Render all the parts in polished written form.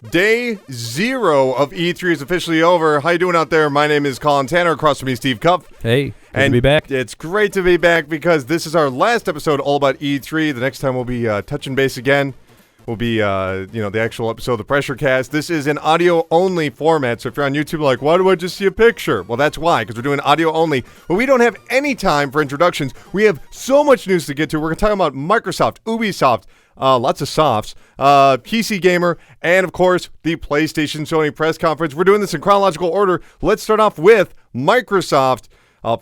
Day 0 of E3 is officially over. How you doing out there? My name is Colin Tanner. Across from me, Steve Cuff. Hey, good to be back. It's great to be back because this is our last episode all about E3. The next time we'll be touching base again. Will be, the actual episode of the PRESSURECAST. This is an audio-only format, so if you're on YouTube, like, why do I just see a picture? Well, that's why, because we're doing audio-only. But we don't have any time for introductions. We have so much news to get to. We're going to talk about Microsoft, Ubisoft, lots of softs, PC Gamer, and, of course, the PlayStation Sony press conference. We're doing this in chronological order. Let's start off with Microsoft.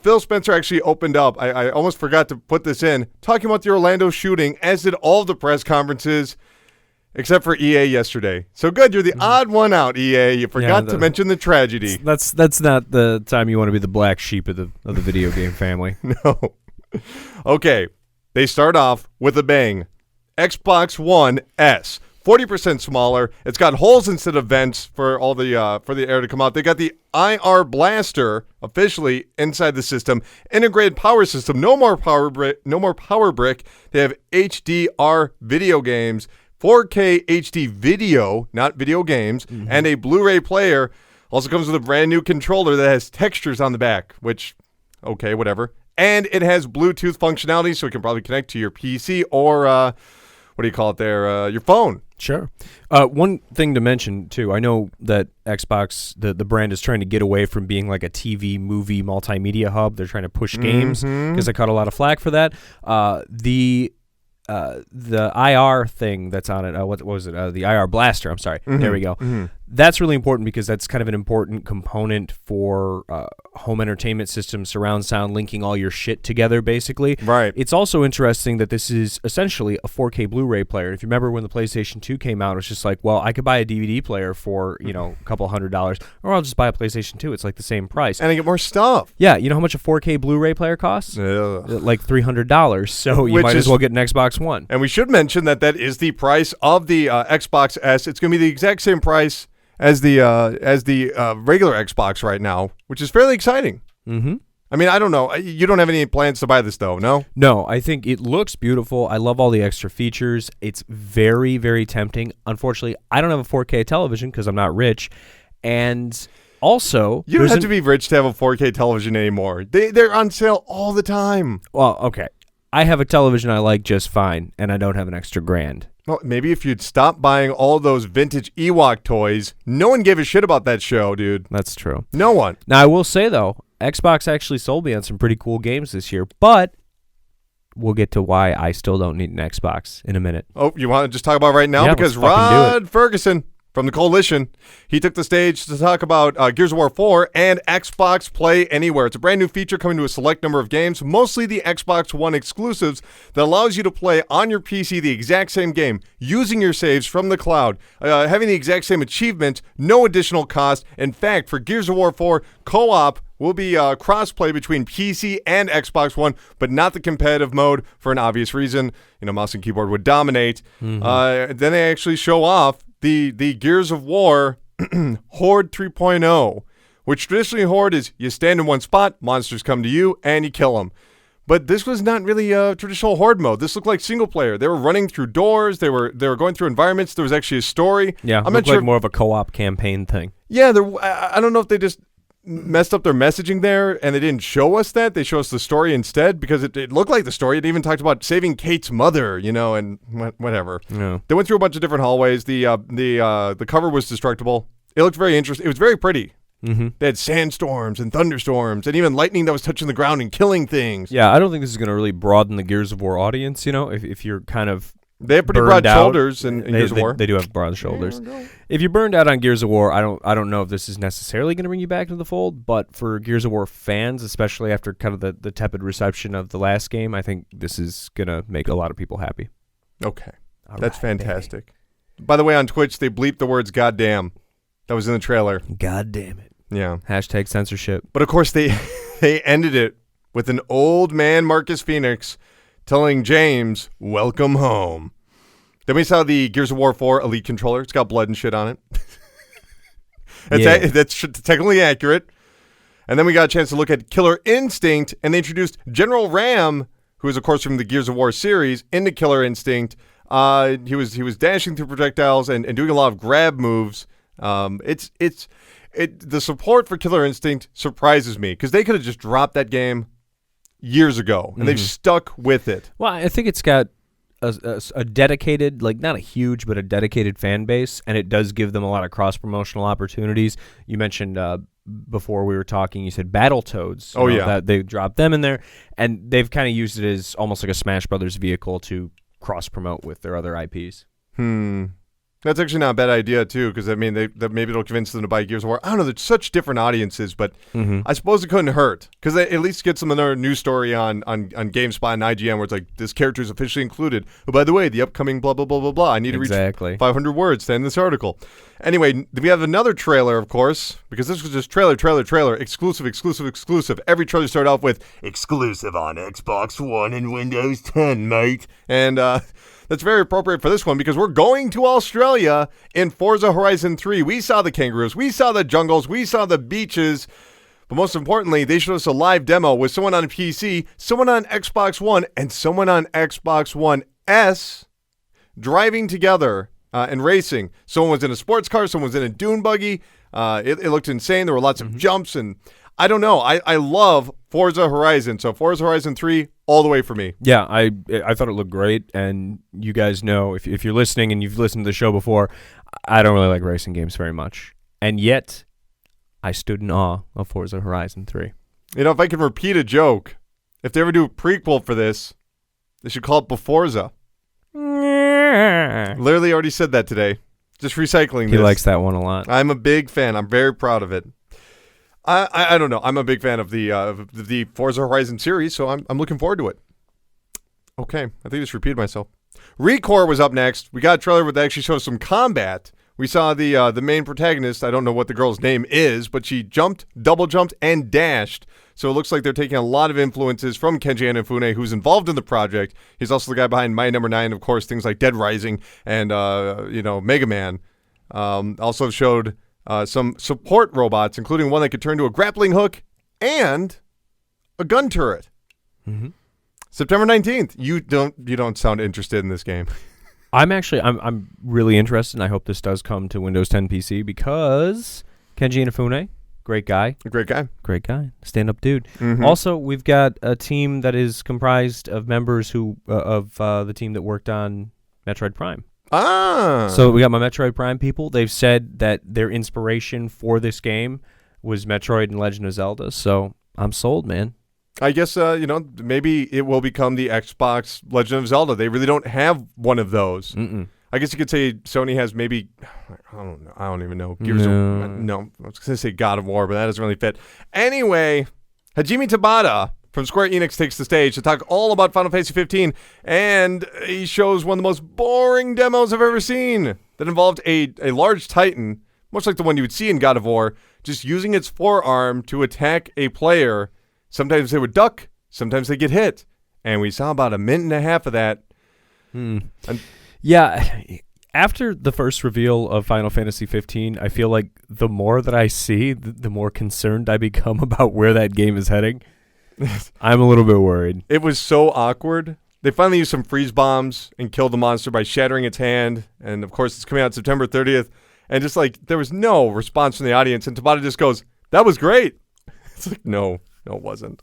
Phil Spencer actually opened up. I almost forgot to put this in. Talking about the Orlando shooting, as did all of the press conferences. Except for EA yesterday. So good, you're the odd one out, EA. You forgot to mention the tragedy. That's not the time you want to be the black sheep of the video game family. No. Okay, they start off with a bang. Xbox One S, 40% smaller. It's got holes instead of vents for all the for the air to come out. They got the IR blaster officially inside the system. Integrated power system. No more power brick. They have HDR video games. 4K HD video, not video games, and a Blu-ray player. Also comes with a brand new controller that has textures on the back, which, okay, whatever. And it has Bluetooth functionality, so it can probably connect to your PC or, what do you call it there, your phone. Sure. One thing to mention, too, I know that Xbox, the brand, is trying to get away from being like a TV, movie, multimedia hub. They're trying to push games, because I caught a lot of flack for that. The IR thing that's on it, what was it? The IR blaster, I'm sorry. There we go. That's really important because that's kind of an important component for home entertainment systems, surround sound, linking all your shit together, basically. Right. It's also interesting that this is essentially a 4K Blu-ray player. If you remember when the PlayStation 2 came out, it was just like, well, I could buy a DVD player for, a couple $100, or I'll just buy a PlayStation 2. It's like the same price. And I get more stuff. Yeah, you know how much a 4K Blu-ray player costs? Like $300, so you might as well get an Xbox One. And we should mention that is the price of the Xbox S. It's going to be the exact same price as the regular Xbox right now, which is fairly exciting. I mean, I don't know. You don't have any plans to buy this, though, no? No, I think it looks beautiful. I love all the extra features. It's very, very tempting. Unfortunately, I don't have a 4K television because I'm not rich. And also, you don't have to be rich to have a 4K television anymore. They're on sale all the time. Well, okay. I have a television I like just fine, and I don't have an extra grand. Well, maybe if you'd stop buying all those vintage Ewok toys. No one gave a shit about that show, dude. That's true. No one. Now, I will say, though, Xbox actually sold me on some pretty cool games this year, but we'll get to why I still don't need an Xbox in a minute. Oh, you want to just talk about it right now? Yeah, because let's fucking do Rod Ferguson from the Coalition, he took the stage to talk about Gears of War 4 and Xbox Play Anywhere. It's a brand new feature coming to a select number of games, mostly the Xbox One exclusives, that allows you to play on your PC the exact same game, using your saves from the cloud, having the exact same achievements, no additional cost. In fact, for Gears of War 4, co-op will be cross-play between PC and Xbox One, but not the competitive mode for an obvious reason. Mouse and keyboard would dominate. Then they actually show off the Gears of War Horde 3.0, which traditionally Horde is you stand in one spot, monsters come to you, and you kill them. But this was not really a traditional Horde mode. This looked like single player. They were running through doors. They were going through environments. There was actually a story. Yeah, it looked like more of a co-op campaign thing. Yeah, I don't know if they just messed up their messaging there and they didn't show us that. They show us the story instead because it looked like the story. It even talked about saving Kate's mother, and whatever. Yeah. They went through a bunch of different hallways. The cover was destructible. It looked very interesting. It was very pretty. They had sandstorms and thunderstorms and even lightning that was touching the ground and killing things. Yeah, I don't think this is going to really broaden the Gears of War audience, if you're kind of They have pretty broad shoulders in Gears of War. They do have broad shoulders. If you're burned out on Gears of War, I don't know if this is necessarily going to bring you back to the fold, but for Gears of War fans, especially after kind of the tepid reception of the last game, I think this is going to make a lot of people happy. Okay. That's fantastic. Baby. By the way, on Twitch, they bleeped the words goddamn. That was in the trailer. God damn it. Yeah. Hashtag censorship. But of course, they ended it with an old man, Marcus Phoenix, telling James, welcome home. Then we saw the Gears of War 4 Elite controller. It's got blood and shit on it. That's technically accurate. And then we got a chance to look at Killer Instinct, and they introduced General Ram, who is, of course, from the Gears of War series, into Killer Instinct. He was dashing through projectiles and doing a lot of grab moves. The support for Killer Instinct surprises me because they could have just dropped that game years ago, and they've stuck with it. Well, I think it's got a dedicated, like not a huge, but a dedicated fan base, and it does give them a lot of cross-promotional opportunities. You mentioned before we were talking, you said Battletoads. Oh, yeah. That they dropped them in there, and they've kind of used it as almost like a Smash Brothers vehicle to cross-promote with their other IPs. That's actually not a bad idea, too, because, I mean, maybe it'll convince them to buy Gears of War. I don't know. There's such different audiences, but I suppose it couldn't hurt because it at least gets them another news story on GameSpot and IGN where it's like, this character is officially included. Oh, by the way, the upcoming blah, blah, blah, blah, blah. I need to reach 500 words to end this article. Anyway, we have another trailer, of course, because this was just trailer, exclusive. Every trailer started off with, exclusive on Xbox One and Windows 10, mate. And, that's very appropriate for this one because we're going to Australia in Forza Horizon 3. We saw the kangaroos, we saw the jungles, we saw the beaches, but most importantly, they showed us a live demo with someone on PC, someone on Xbox One, and someone on Xbox One S driving together and racing. Someone was in a sports car, someone was in a dune buggy. It looked insane. There were lots of jumps, and I don't know. I love Forza Horizon, so Forza Horizon 3 all the way for me. Yeah, I thought it looked great, and you guys know, if you're listening and you've listened to the show before, I don't really like racing games very much. And yet, I stood in awe of Forza Horizon 3. You know, if I can repeat a joke, if they ever do a prequel for this, they should call it Beforza. Literally already said that today. Just recycling this. He likes that one a lot. I'm a big fan. I'm very proud of it. I don't know. I'm a big fan of the Forza Horizon series, so I'm looking forward to it. Okay, I think I just repeated myself. Recore was up next. We got a trailer that actually shows some combat. We saw the main protagonist. I don't know what the girl's name is, but she jumped, double jumped, and dashed. So it looks like they're taking a lot of influences from Kenji Inafune, who's involved in the project. He's also the guy behind My Number 9, of course, things like Dead Rising and Mega Man. Also showed some support robots, including one that could turn to a grappling hook and a gun turret. September 19th. You don't sound interested in this game. I'm really interested, and I hope this does come to Windows 10 PC because Kenji Inafune, great guy, stand-up dude. Also, we've got a team that is comprised of members of the team that worked on Metroid Prime. So we got my Metroid Prime people. They've said that their inspiration for this game was Metroid and Legend of Zelda. So I'm sold, man. I guess, maybe it will become the Xbox Legend of Zelda. They really don't have one of those. I guess you could say Sony has maybe, I don't know. I don't even know. Gears no, I was going to say God of War, but that doesn't really fit. Anyway, Hajime Tabata from Square Enix takes the stage to talk all about Final Fantasy 15, and he shows one of the most boring demos I've ever seen that involved a large titan, much like the one you would see in God of War, just using its forearm to attack a player. Sometimes they would duck, sometimes they get hit, and we saw about a minute and a half of that. Yeah, after the first reveal of Final Fantasy 15, I feel like the more that I see, the more concerned I become about where that game is heading. I'm a little bit worried. It was so awkward. They finally used some freeze bombs and killed the monster by shattering its hand. And, of course, it's coming out September 30th. And just like, there was no response from the audience. And Tabata just goes, that was great. It's like, no, it wasn't.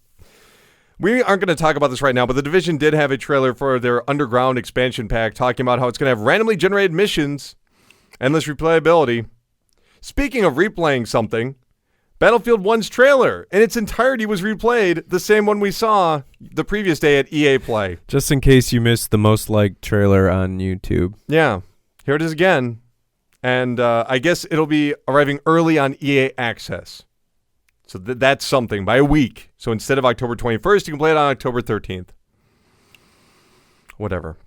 We aren't going to talk about this right now, but The Division did have a trailer for their Underground expansion pack talking about how it's going to have randomly generated missions, endless replayability. Speaking of replaying something, Battlefield 1's trailer in its entirety was replayed, the same one we saw the previous day at EA Play. Just in case you missed the most liked trailer on YouTube. Yeah, here it is again. And I guess it'll be arriving early on EA Access. So that's something, by a week. So instead of October 21st, you can play it on October 13th. Whatever.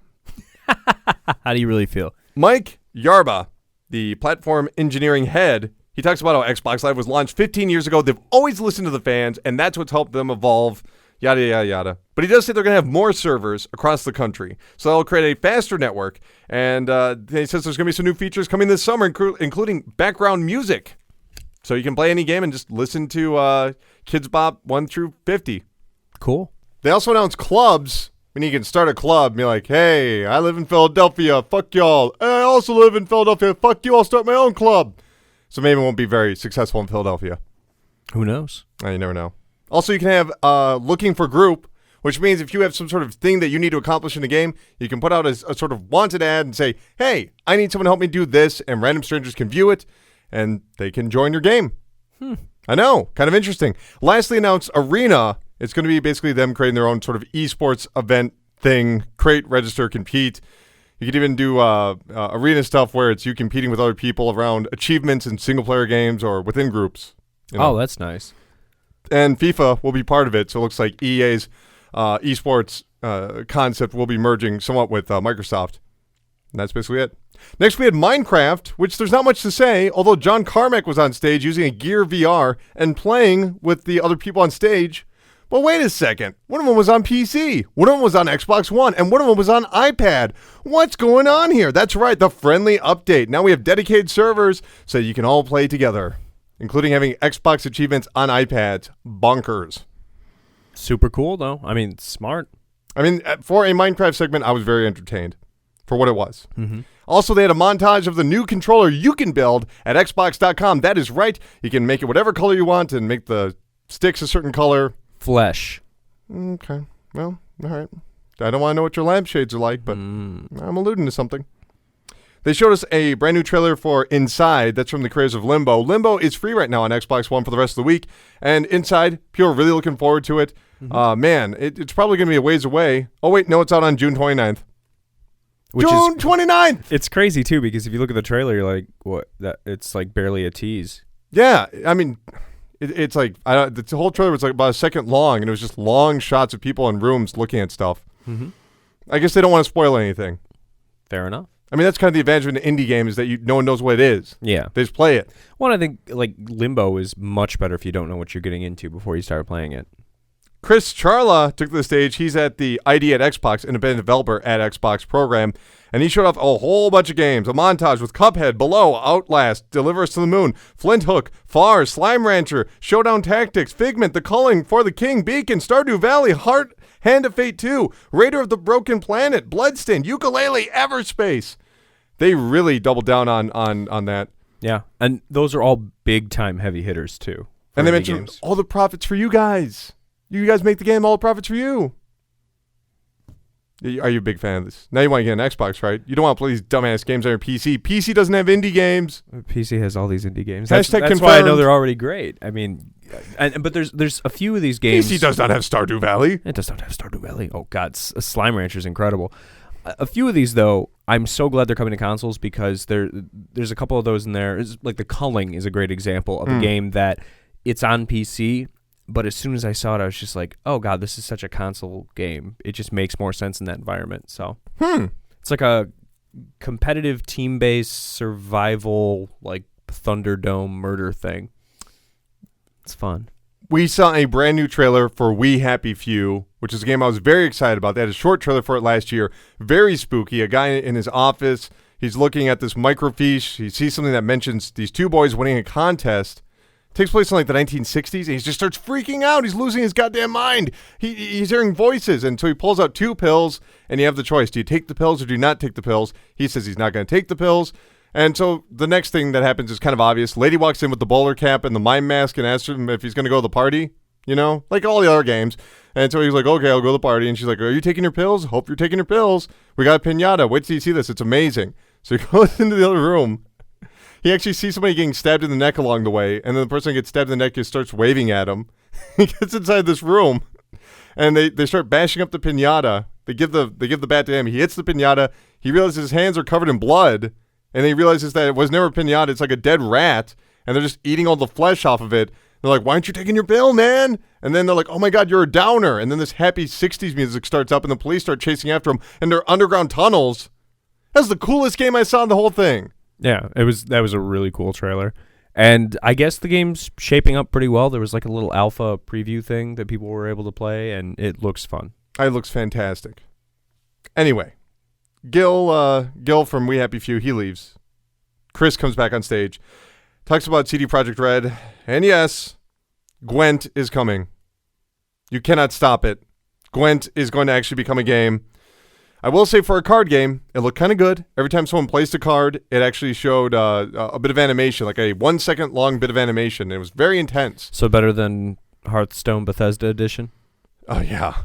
How do you really feel? Mike Yarba, the platform engineering head, he talks about how Xbox Live was launched 15 years ago. They've always listened to the fans, and that's what's helped them evolve, yada, yada, yada. But he does say they're going to have more servers across the country. So that'll create a faster network. And he says there's going to be some new features coming this summer, including background music. So you can play any game and just listen to Kids Bop 1 through 50. Cool. They also announced clubs mean, you can start a club and be like, hey, I live in Philadelphia. Fuck y'all. I also live in Philadelphia. Fuck you. I'll start my own club. So maybe it won't be very successful in Philadelphia. Who knows? You never know. Also, you can have looking for group, which means if you have some sort of thing that you need to accomplish in the game, you can put out a sort of wanted ad and say, hey, I need someone to help me do this, and random strangers can view it, and they can join your game. I know. Kind of interesting. Lastly announced Arena. It's going to be basically them creating their own sort of esports event thing. Create, register, compete. You could even do arena stuff where it's you competing with other people around achievements in single-player games or within groups. You know? Oh, that's nice. And FIFA will be part of it, so it looks like EA's esports concept will be merging somewhat with Microsoft. And that's basically it. Next, we had Minecraft, which there's not much to say, although John Carmack was on stage using a Gear VR and playing with the other people on stage. But wait a second. One of them was on PC. One of them was on Xbox One. And one of them was on iPad. What's going on here? That's right, the friendly update. Now we have dedicated servers so you can all play together, including having Xbox achievements on iPads. Bonkers. Super cool, though. I mean, smart. I mean, for a Minecraft segment, I was very entertained for what it was. Mm-hmm. Also, they had a montage of the new controller you can build at Xbox.com. That is right. You can make it whatever color you want and make the sticks a certain color. Flesh. Okay. Well, all right. I don't want to know what your lampshades are like, but I'm alluding to something. They showed us a brand new trailer for Inside. That's from the creators of Limbo. Limbo is free right now on Xbox One for the rest of the week. And Inside, people are really looking forward to it. Man, it's probably going to be a ways away. Oh, wait, no, it's out on June 29th. June 29th! It's crazy, too, because if you look at the trailer, you're like, what? It's like barely a tease. Yeah, I mean, it's like, the whole trailer was like about a second long, and it was just long shots of people in rooms looking at stuff. Mm-hmm. I guess they don't want to spoil anything. Fair enough. I mean, that's kind of the advantage of an indie game is that no one knows what it is. Yeah. They just play it. Well, I think like Limbo is much better if you don't know what you're getting into before you start playing it. Chris Charla took the stage. He's at the ID at Xbox, independent developer at Xbox program, and he showed off a whole bunch of games. A montage with Cuphead, Below, Outlast, Deliver Us to the Moon, Flint Hook, Far, Slime Rancher, Showdown Tactics, Figment, The Culling, For the King, Beacon, Stardew Valley, Heart, Hand of Fate 2, Raider of the Broken Planet, Bloodstained, Yooka-Laylee, Everspace. They really doubled down on that. Yeah, and those are all big-time heavy hitters, too. And they mentioned all the profits for you guys. You guys make the game, all the profits for you. Are you a big fan of this? Now you want to get an Xbox, right? You don't want to play these dumbass games on your PC. PC doesn't have indie games. PC has all these indie games. That's why I know they're already great. I mean, but there's a few of these games. PC does not have Stardew Valley. It does not have Stardew Valley. Oh, God. Slime Rancher is incredible. A few of these, though, I'm so glad they're coming to consoles because there's a couple of those in there. It's like The Culling is a great example of a game that it's on PC, but as soon as I saw it, I was just like, oh, God, this is such a console game. It just makes more sense in that environment. So it's like a competitive team-based survival, like Thunderdome murder thing. It's fun. We saw a brand new trailer for We Happy Few, which is a game I was very excited about. They had a short trailer for it last year. Very spooky. A guy in his office, he's looking at this microfiche. He sees something that mentions these two boys winning a contest. It takes place in like the 1960s, and he just starts freaking out. He's losing his goddamn mind. He's hearing voices, and so he pulls out two pills, and you have the choice. Do you take the pills or do you not take the pills? He says he's not going to take the pills. And so the next thing that happens is kind of obvious. Lady walks in with the bowler cap and the mime mask and asks him if he's going to go to the party, you know, like all the other games. And so he's like, okay, I'll go to the party. And she's like, are you taking your pills? Hope you're taking your pills. We got a piñata. Wait till you see this. It's amazing. So he goes into the other room. He actually sees somebody getting stabbed in the neck along the way. And then the person who gets stabbed in the neck just starts waving at him. He gets inside this room and they start bashing up the piñata. They give the bat to him. He hits the piñata. He realizes his hands are covered in blood. And he realizes that it was never a piñata. It's like a dead rat. And they're just eating all the flesh off of it. They're like, why aren't you taking your pill, man? And then they're like, oh, my God, you're a downer. And then this happy 60s music starts up, and the police start chasing after him. And they're underground tunnels. That's the coolest game I saw in the whole thing. Yeah, that was a really cool trailer. And I guess the game's shaping up pretty well. There was like a little alpha preview thing that people were able to play, and it looks fun. It looks fantastic. Anyway. Gil from We Happy Few, he leaves. Chris comes back on stage, talks about CD Projekt Red, and yes, Gwent is coming. You cannot stop it. Gwent is going to actually become a game. I will say for a card game, it looked kind of good. Every time someone placed a card, it actually showed a bit of animation, like a 1 second long bit of animation. It was very intense. So better than Hearthstone Bethesda Edition? Oh, yeah.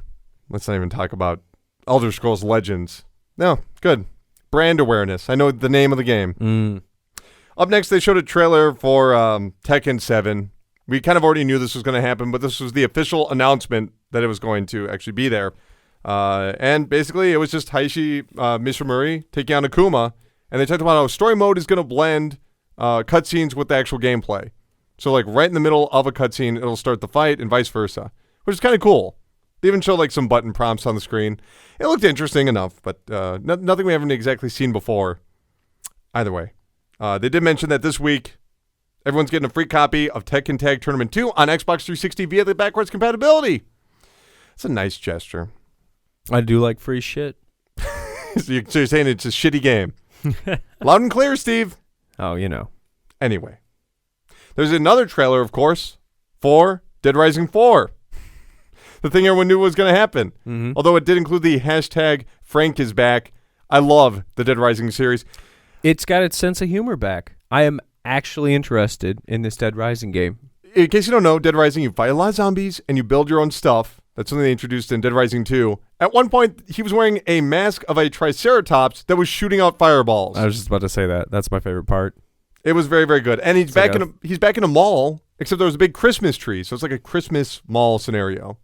Let's not even talk about Elder Scrolls Legends. No, good. Brand awareness. I know the name of the game. Up next, they showed a trailer for Tekken 7. We kind of already knew this was going to happen, but this was the official announcement that it was going to actually be there. And basically, it was just Heishi Mishimori taking on Akuma, and they talked about how story mode is going to blend cutscenes with the actual gameplay. So, like, right in the middle of a cutscene, it'll start the fight, and vice versa, which is kind of cool. They even showed, like, some button prompts on the screen. It looked interesting enough, but nothing we haven't exactly seen before. Either way. They did mention that this week, everyone's getting a free copy of Tekken Tag Tournament 2 on Xbox 360 via the backwards compatibility. It's a nice gesture. I do like free shit. So you're saying it's a shitty game. Loud and clear, Steve. Oh, you know. Anyway. There's another trailer, of course, for Dead Rising 4. The thing everyone knew was going to happen. Mm-hmm. Although it did include the hashtag Frank is back. I love the Dead Rising series. It's got its sense of humor back. I am actually interested in this Dead Rising game. In case you don't know, Dead Rising, you fight a lot of zombies and you build your own stuff. That's something they introduced in Dead Rising 2. At one point, he was wearing a mask of a Triceratops that was shooting out fireballs. I was just about to say that. That's my favorite part. It was very, very good. And he's back in a mall, except there was a big Christmas tree. So it's like a Christmas mall scenario.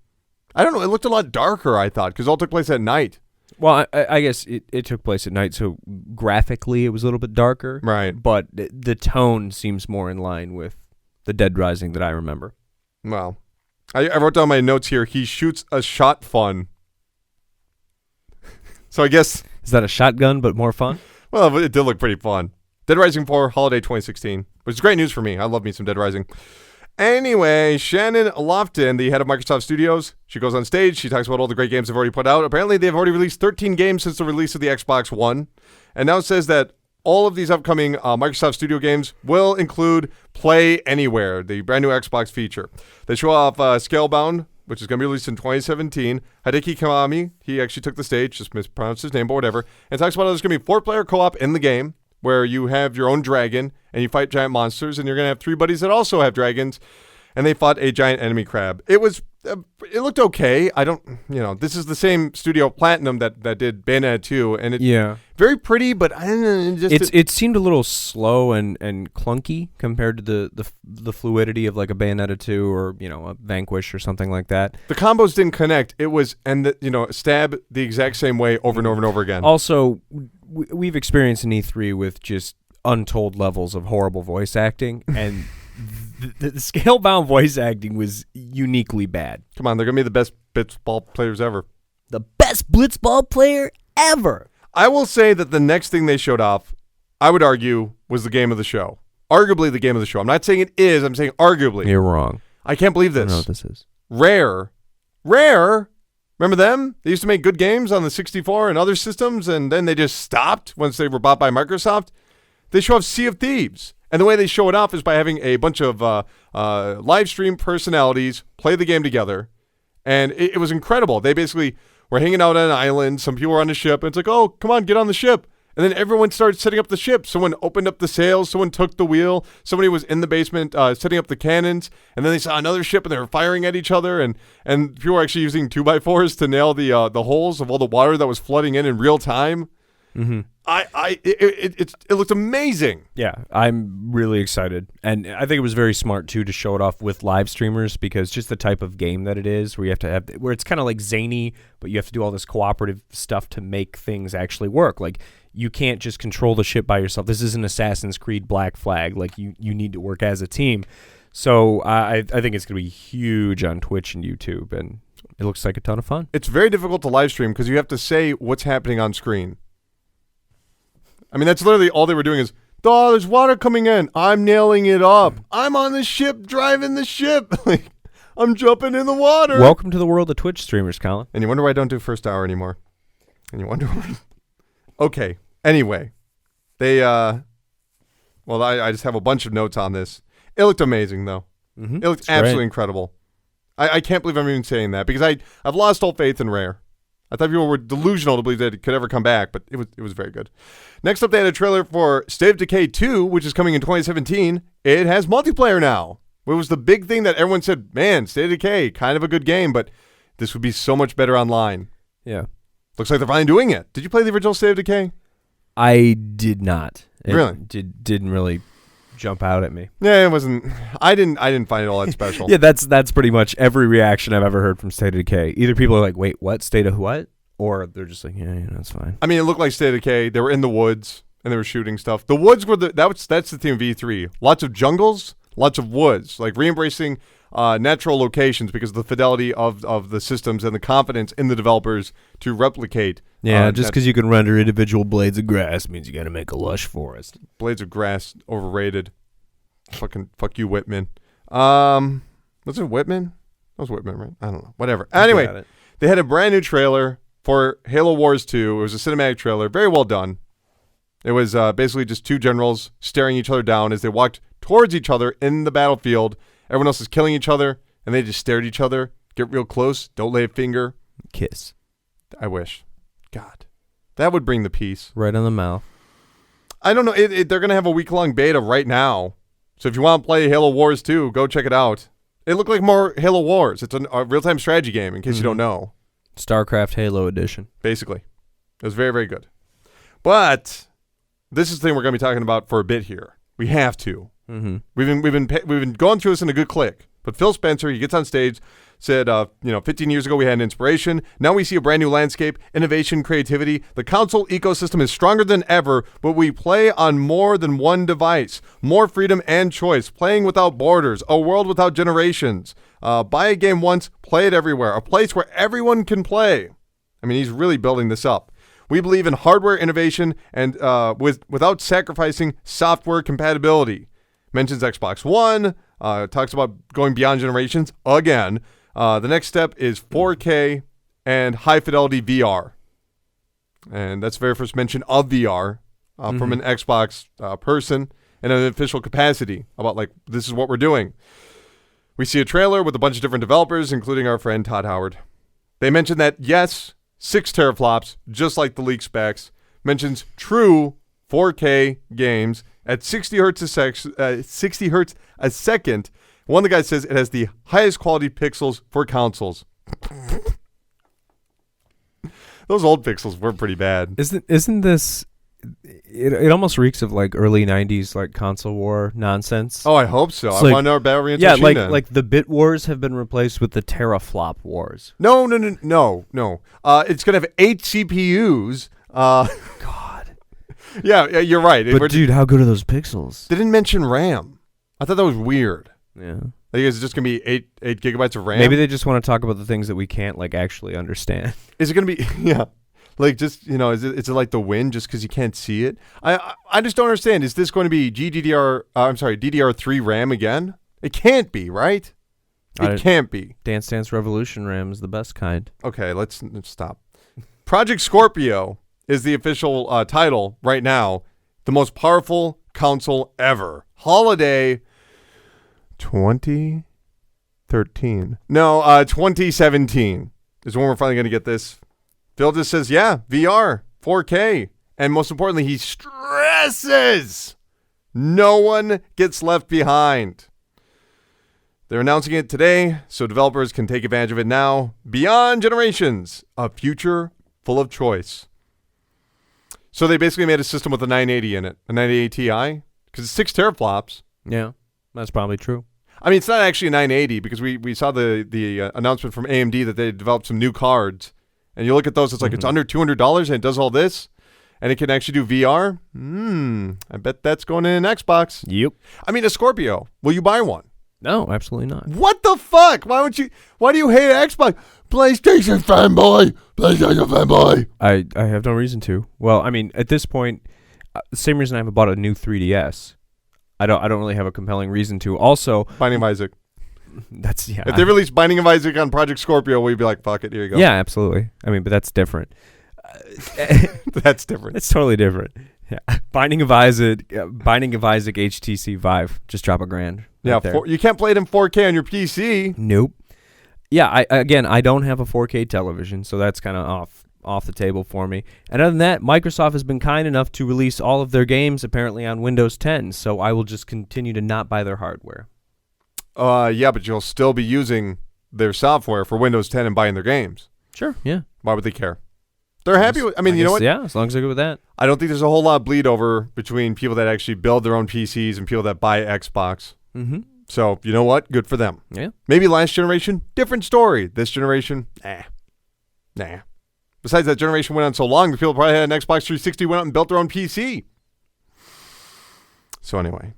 I don't know. It looked a lot darker, I thought, because it all took place at night. Well, I guess it took place at night, so graphically it was a little bit darker. Right. But the tone seems more in line with the Dead Rising that I remember. Well, I wrote down my notes here. He shoots a shot fun. So I guess... Is that a shotgun, but more fun? Well, it did look pretty fun. Dead Rising 4, Holiday 2016. Which is great news for me. I love me some Dead Rising. Anyway, Shannon Lofton, the head of Microsoft Studios, she goes on stage. She talks about all the great games they've already put out. Apparently, they've already released 13 games since the release of the Xbox One. And now it says that all of these upcoming Microsoft Studio games will include Play Anywhere, the brand new Xbox feature. They show off Scalebound, which is going to be released in 2017. Hideki Kami, he actually took the stage, just mispronounced his name, but whatever, and talks about how there's going to be 4-player co-op in the game, where you have your own dragon, and you fight giant monsters, and you're going to have 3 buddies that also have dragons, and they fought a giant enemy crab. It looked okay. This is the same studio, Platinum, that did Bayonetta 2, and very pretty, but I don't know. It seemed a little slow and clunky compared to the fluidity of like a Bayonetta 2 or a Vanquish or something like that. The combos didn't connect. It was stab the exact same way over and over and over again. Also, we've experienced an E3 with just untold levels of horrible voice acting, and the Scalebound voice acting was uniquely bad. Come on, they're going to be the best blitzball players ever. The best blitzball player ever. I will say that the next thing they showed off, I would argue, was the game of the show. Arguably the game of the show. I'm not saying it is. I'm saying arguably. You're wrong. I can't believe this. I don't know what this is. Rare. Remember them? They used to make good games on the 64 and other systems, and then they just stopped once they were bought by Microsoft. They show off Sea of Thieves. And the way they show it off is by having a bunch of live stream personalities play the game together. And it was incredible. They basically were hanging out on an island. Some people were on a ship. And it's like, oh, come on, get on the ship. And then everyone started setting up the ship. Someone opened up the sails. Someone took the wheel. Somebody was in the basement setting up the cannons. And then they saw another ship, and they were firing at each other. And people were actually using 2x4s to nail the holes of all the water that was flooding in real time. Mm-hmm. It looked amazing. Yeah, I'm really excited, and I think it was very smart too to show it off with live streamers, because just the type of game that it is, where you have to have, where it's kind of like zany, but you have to do all this cooperative stuff to make things actually work. Like, you can't just control the ship by yourself. This isn't Assassin's Creed Black Flag. Like, you need to work as a team. So I think it's going to be huge on Twitch and YouTube, and it looks like a ton of fun. It's very difficult to live stream because you have to say what's happening on screen. I mean, that's literally all they were doing is, oh, there's water coming in. I'm nailing it up. I'm on the ship, driving the ship. Like, I'm jumping in the water. Welcome to the world of Twitch streamers, Colin. And you wonder why I don't do first hour anymore. And you wonder why. Okay. Anyway, they, I just have a bunch of notes on this. It looked amazing, though. Mm-hmm. It looked absolutely incredible. I can't believe I'm even saying that because I've lost all faith in Rare. I thought people were delusional to believe that it could ever come back, but it was very good. Next up, they had a trailer for State of Decay 2, which is coming in 2017. It has multiplayer now. It was the big thing that everyone said, man, State of Decay, kind of a good game, but this would be so much better online. Yeah. Looks like they're finally doing it. Did you play the original State of Decay? I did not. It really? Didn't really jump out at me. Yeah, it wasn't. I didn't find it all that special. Yeah, that's pretty much every reaction I've ever heard from State of Decay. Either people are like, "Wait, what? State of what?" Or they're just like, "Yeah, that's fine." I mean, it looked like State of Decay. They were in the woods and they were shooting stuff. The woods were that's the theme of E3. Lots of jungles, lots of woods, like re-embracing natural locations because of the fidelity of the systems and the confidence in the developers to replicate. Yeah, just because you can render individual blades of grass means you got to make a lush forest. Blades of grass, overrated. Fuck you, Whitman. Was it Whitman? That was Whitman, right? I don't know. Whatever. Anyway, they had a brand new trailer for Halo Wars 2. It was a cinematic trailer. Very well done. It was basically just two generals staring each other down as they walked towards each other in the battlefield. Everyone else is killing each other, and they just stare at each other, get real close, don't lay a finger. Kiss. I wish. God. That would bring the peace. Right on the mouth. I don't know. They're going to have a week-long beta right now. So if you want to play Halo Wars 2, go check it out. It looked like more Halo Wars. It's a real-time strategy game, in case you don't know. StarCraft Halo Edition. Basically. It was very, very good. But this is the thing we're going to be talking about for a bit here. We have to. Mm-hmm. We've been going through this in a good click. But Phil Spencer, he gets on stage, said, 15 years ago we had an inspiration. Now we see a brand new landscape, innovation, creativity. The console ecosystem is stronger than ever, but we play on more than one device. More freedom and choice. Playing without borders. A world without generations. Buy a game once, play it everywhere. A place where everyone can play. I mean, he's really building this up. We believe in hardware innovation and without sacrificing software compatibility. Mentions Xbox One. Talks about going beyond generations again. The next step is 4K and high-fidelity VR. And that's the very first mention of VR from an Xbox person in an official capacity about, like, this is what we're doing. We see a trailer with a bunch of different developers, including our friend Todd Howard. They mentioned that, yes, 6 teraflops, just like the leak specs, mentions true 4K games at 60 hertz a second. One of the guys says it has the highest quality pixels for consoles. Those old pixels were pretty bad. Isn't this? It almost reeks of like early '90s like console war nonsense. Oh, I hope so. It's I want to know about Battle yeah, like the bit wars have been replaced with the teraflop wars. No. It's gonna have 8 CPUs. God. Yeah, you're right. But dude, how good are those pixels? They didn't mention RAM. I thought that was weird. Yeah. I think it's just going to be 8 gigabytes of RAM. Maybe they just want to talk about the things that we can't like actually understand. Is it going to be, yeah, like just, is it like the wind just because you can't see it? I just don't understand. Is this going to be DDR3 RAM again? It can't be, right? It can't be. Dance Dance Revolution RAM is the best kind. Okay, let's stop. Project Scorpio is the official title right now. The most powerful console ever. Holiday 2013. No, 2017 is when we're finally going to get this. Phil just says, yeah, VR, 4K. And most importantly, he stresses no one gets left behind. They're announcing it today so developers can take advantage of it now. Beyond generations, a future full of choice. So they basically made a system with a 980 in it, a 980 Ti, because it's 6 teraflops. Yeah, that's probably true. I mean, it's not actually a 980 because we saw the announcement from AMD that they developed some new cards. And you look at those, it's like it's under $200 and it does all this. And it can actually do VR. I bet that's going in an Xbox. Yep. I mean, a Scorpio. Will you buy one? No, absolutely not. What the fuck? Why do you hate Xbox? PlayStation fanboy. I have no reason to. Well, I mean, at this point, the same reason I haven't bought a new 3DS. I don't really have a compelling reason to. Also, Binding of Isaac. That's yeah. If they release Binding of Isaac on Project Scorpio, we'd be like, fuck it, here you go. Yeah, absolutely. I mean, but that's different. That's different. It's totally different. Yeah. Binding of Isaac HTC Vive. Just drop $1,000. Yeah, right there. you can't play it in 4K on your PC. Nope. Yeah, I don't have a 4K television, so that's kind of off the table for me. And other than that, Microsoft has been kind enough to release all of their games apparently on Windows 10, so I will just continue to not buy their hardware. Yeah, but you'll still be using their software for Windows 10 and buying their games. Sure, yeah. Why would they care? They're happy with, you know what? Yeah, as long as they're good with that. I don't think there's a whole lot of bleed over between people that actually build their own PCs and people that buy Xbox. Mm-hmm. So, you know what? Good for them. Yeah. Maybe last generation, different story. This generation, nah. Besides, that generation went on so long, the people probably had an Xbox 360, went out and built their own PC. So anyway,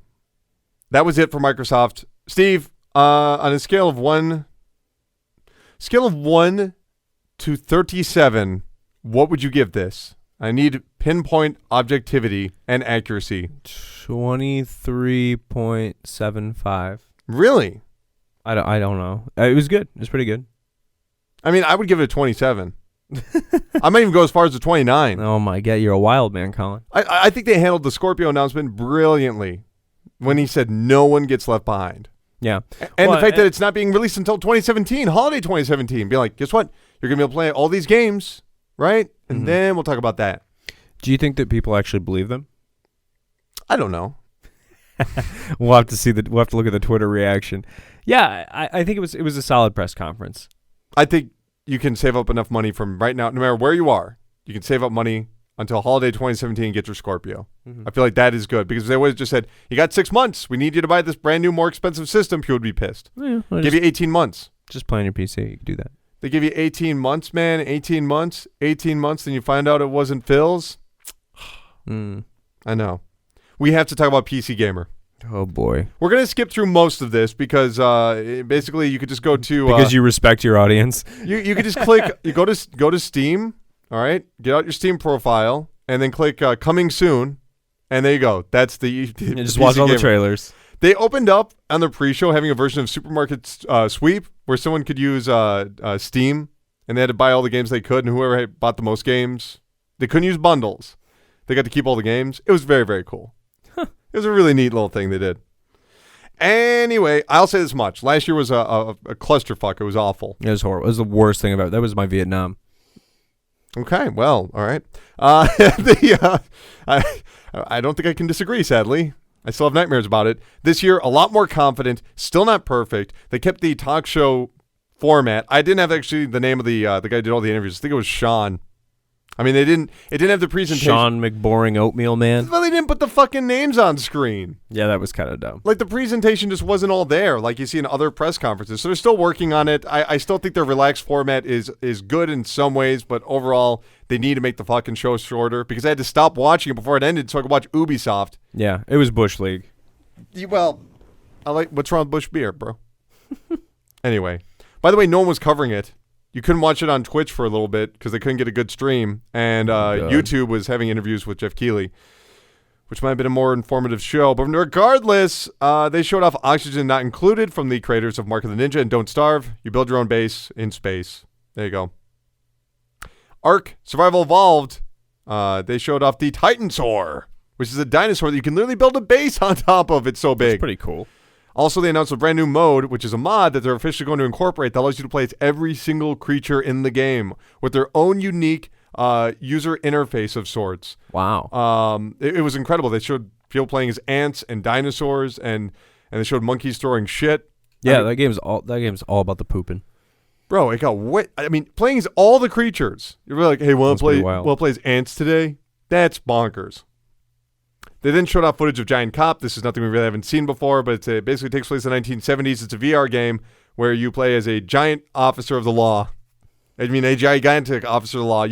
that was it for Microsoft. Steve, on a scale of 1 to 37, what would you give this? I need pinpoint objectivity and accuracy. 23.75. Really? I don't know. It was good. It was pretty good. I mean, I would give it a 27. I might even go as far as a 29. Oh my God, you're a wild man, Colin. I think they handled the Scorpio announcement brilliantly when he said no one gets left behind. Yeah. And the fact that it's not being released until 2017, holiday 2017. Be like, guess what? You're going to be able to play all these games, right? And then we'll talk about that. Do you think that people actually believe them? I don't know. We'll have to look at the Twitter reaction. Yeah, I think it was a solid press conference. I think you can save up enough money from right now, no matter where you are. You can save up money until holiday 2017 and get your Scorpio. I feel like that is good because if they would have just said, you got 6 months. We need you to buy this brand new, more expensive system. People would be pissed. Yeah, Give you 18 months. Just play on your PC. You can do that. They give you 18 months, man. 18 months. 18 months. Then you find out it wasn't Phil's. I know. We have to talk about PC Gamer. Oh, boy. We're going to skip through most of this because basically you could just go to... because you respect your audience. You could just click... You go to Steam, all right? Get out your Steam profile, and then click Coming Soon, and there you go. That's the just watch all the trailers. They opened up on their pre-show having a version of Supermarket Sweep where someone could use Steam, and they had to buy all the games they could, and whoever had bought the most games, they couldn't use bundles. They got to keep all the games. It was very, very cool. It was a really neat little thing they did. Anyway, I'll say this much. Last year was a clusterfuck. It was awful. It was horrible. It was the worst thing about it. That was my Vietnam. Okay, well, all right. I don't think I can disagree, sadly. I still have nightmares about it. This year, a lot more confident. Still not perfect. They kept the talk show format. I didn't have actually the name of the guy who did all the interviews. I think it was Sean. I mean, it didn't have the presentation. Sean McBoring Oatmeal Man. Well, they didn't put the fucking names on screen. Yeah, that was kind of dumb. Like, the presentation just wasn't all there, like you see in other press conferences. So they're still working on it. I still think their relaxed format is good in some ways, but overall, they need to make the fucking show shorter because I had to stop watching it before it ended so I could watch Ubisoft. Yeah, it was Bush League. Well, what's wrong with Bush Beer, bro? Anyway. By the way, no one was covering it. You couldn't watch it on Twitch for a little bit because they couldn't get a good stream. And YouTube was having interviews with Jeff Keighley, which might have been a more informative show. But regardless, they showed off Oxygen Not Included from the creators of Mark of the Ninja and Don't Starve. You build your own base in space. There you go. Ark Survival Evolved. They showed off the Titanosaur, which is a dinosaur that you can literally build a base on top of. It's so big. It's pretty cool. Also, they announced a brand new mode, which is a mod that they're officially going to incorporate that allows you to play as every single creature in the game with their own unique user interface of sorts. Wow. It was incredible. They showed people playing as ants and dinosaurs, and they showed monkeys throwing shit. Yeah, that game's all about the pooping. Bro, it got wet. I mean, playing as all the creatures. You're really like, hey, want to play as ants today? That's bonkers. They then showed off footage of Giant Cop. This is nothing we really haven't seen before, but it basically takes place in the 1970s. It's a VR game where you play as a giant officer of the law. I mean, a gigantic officer of the law.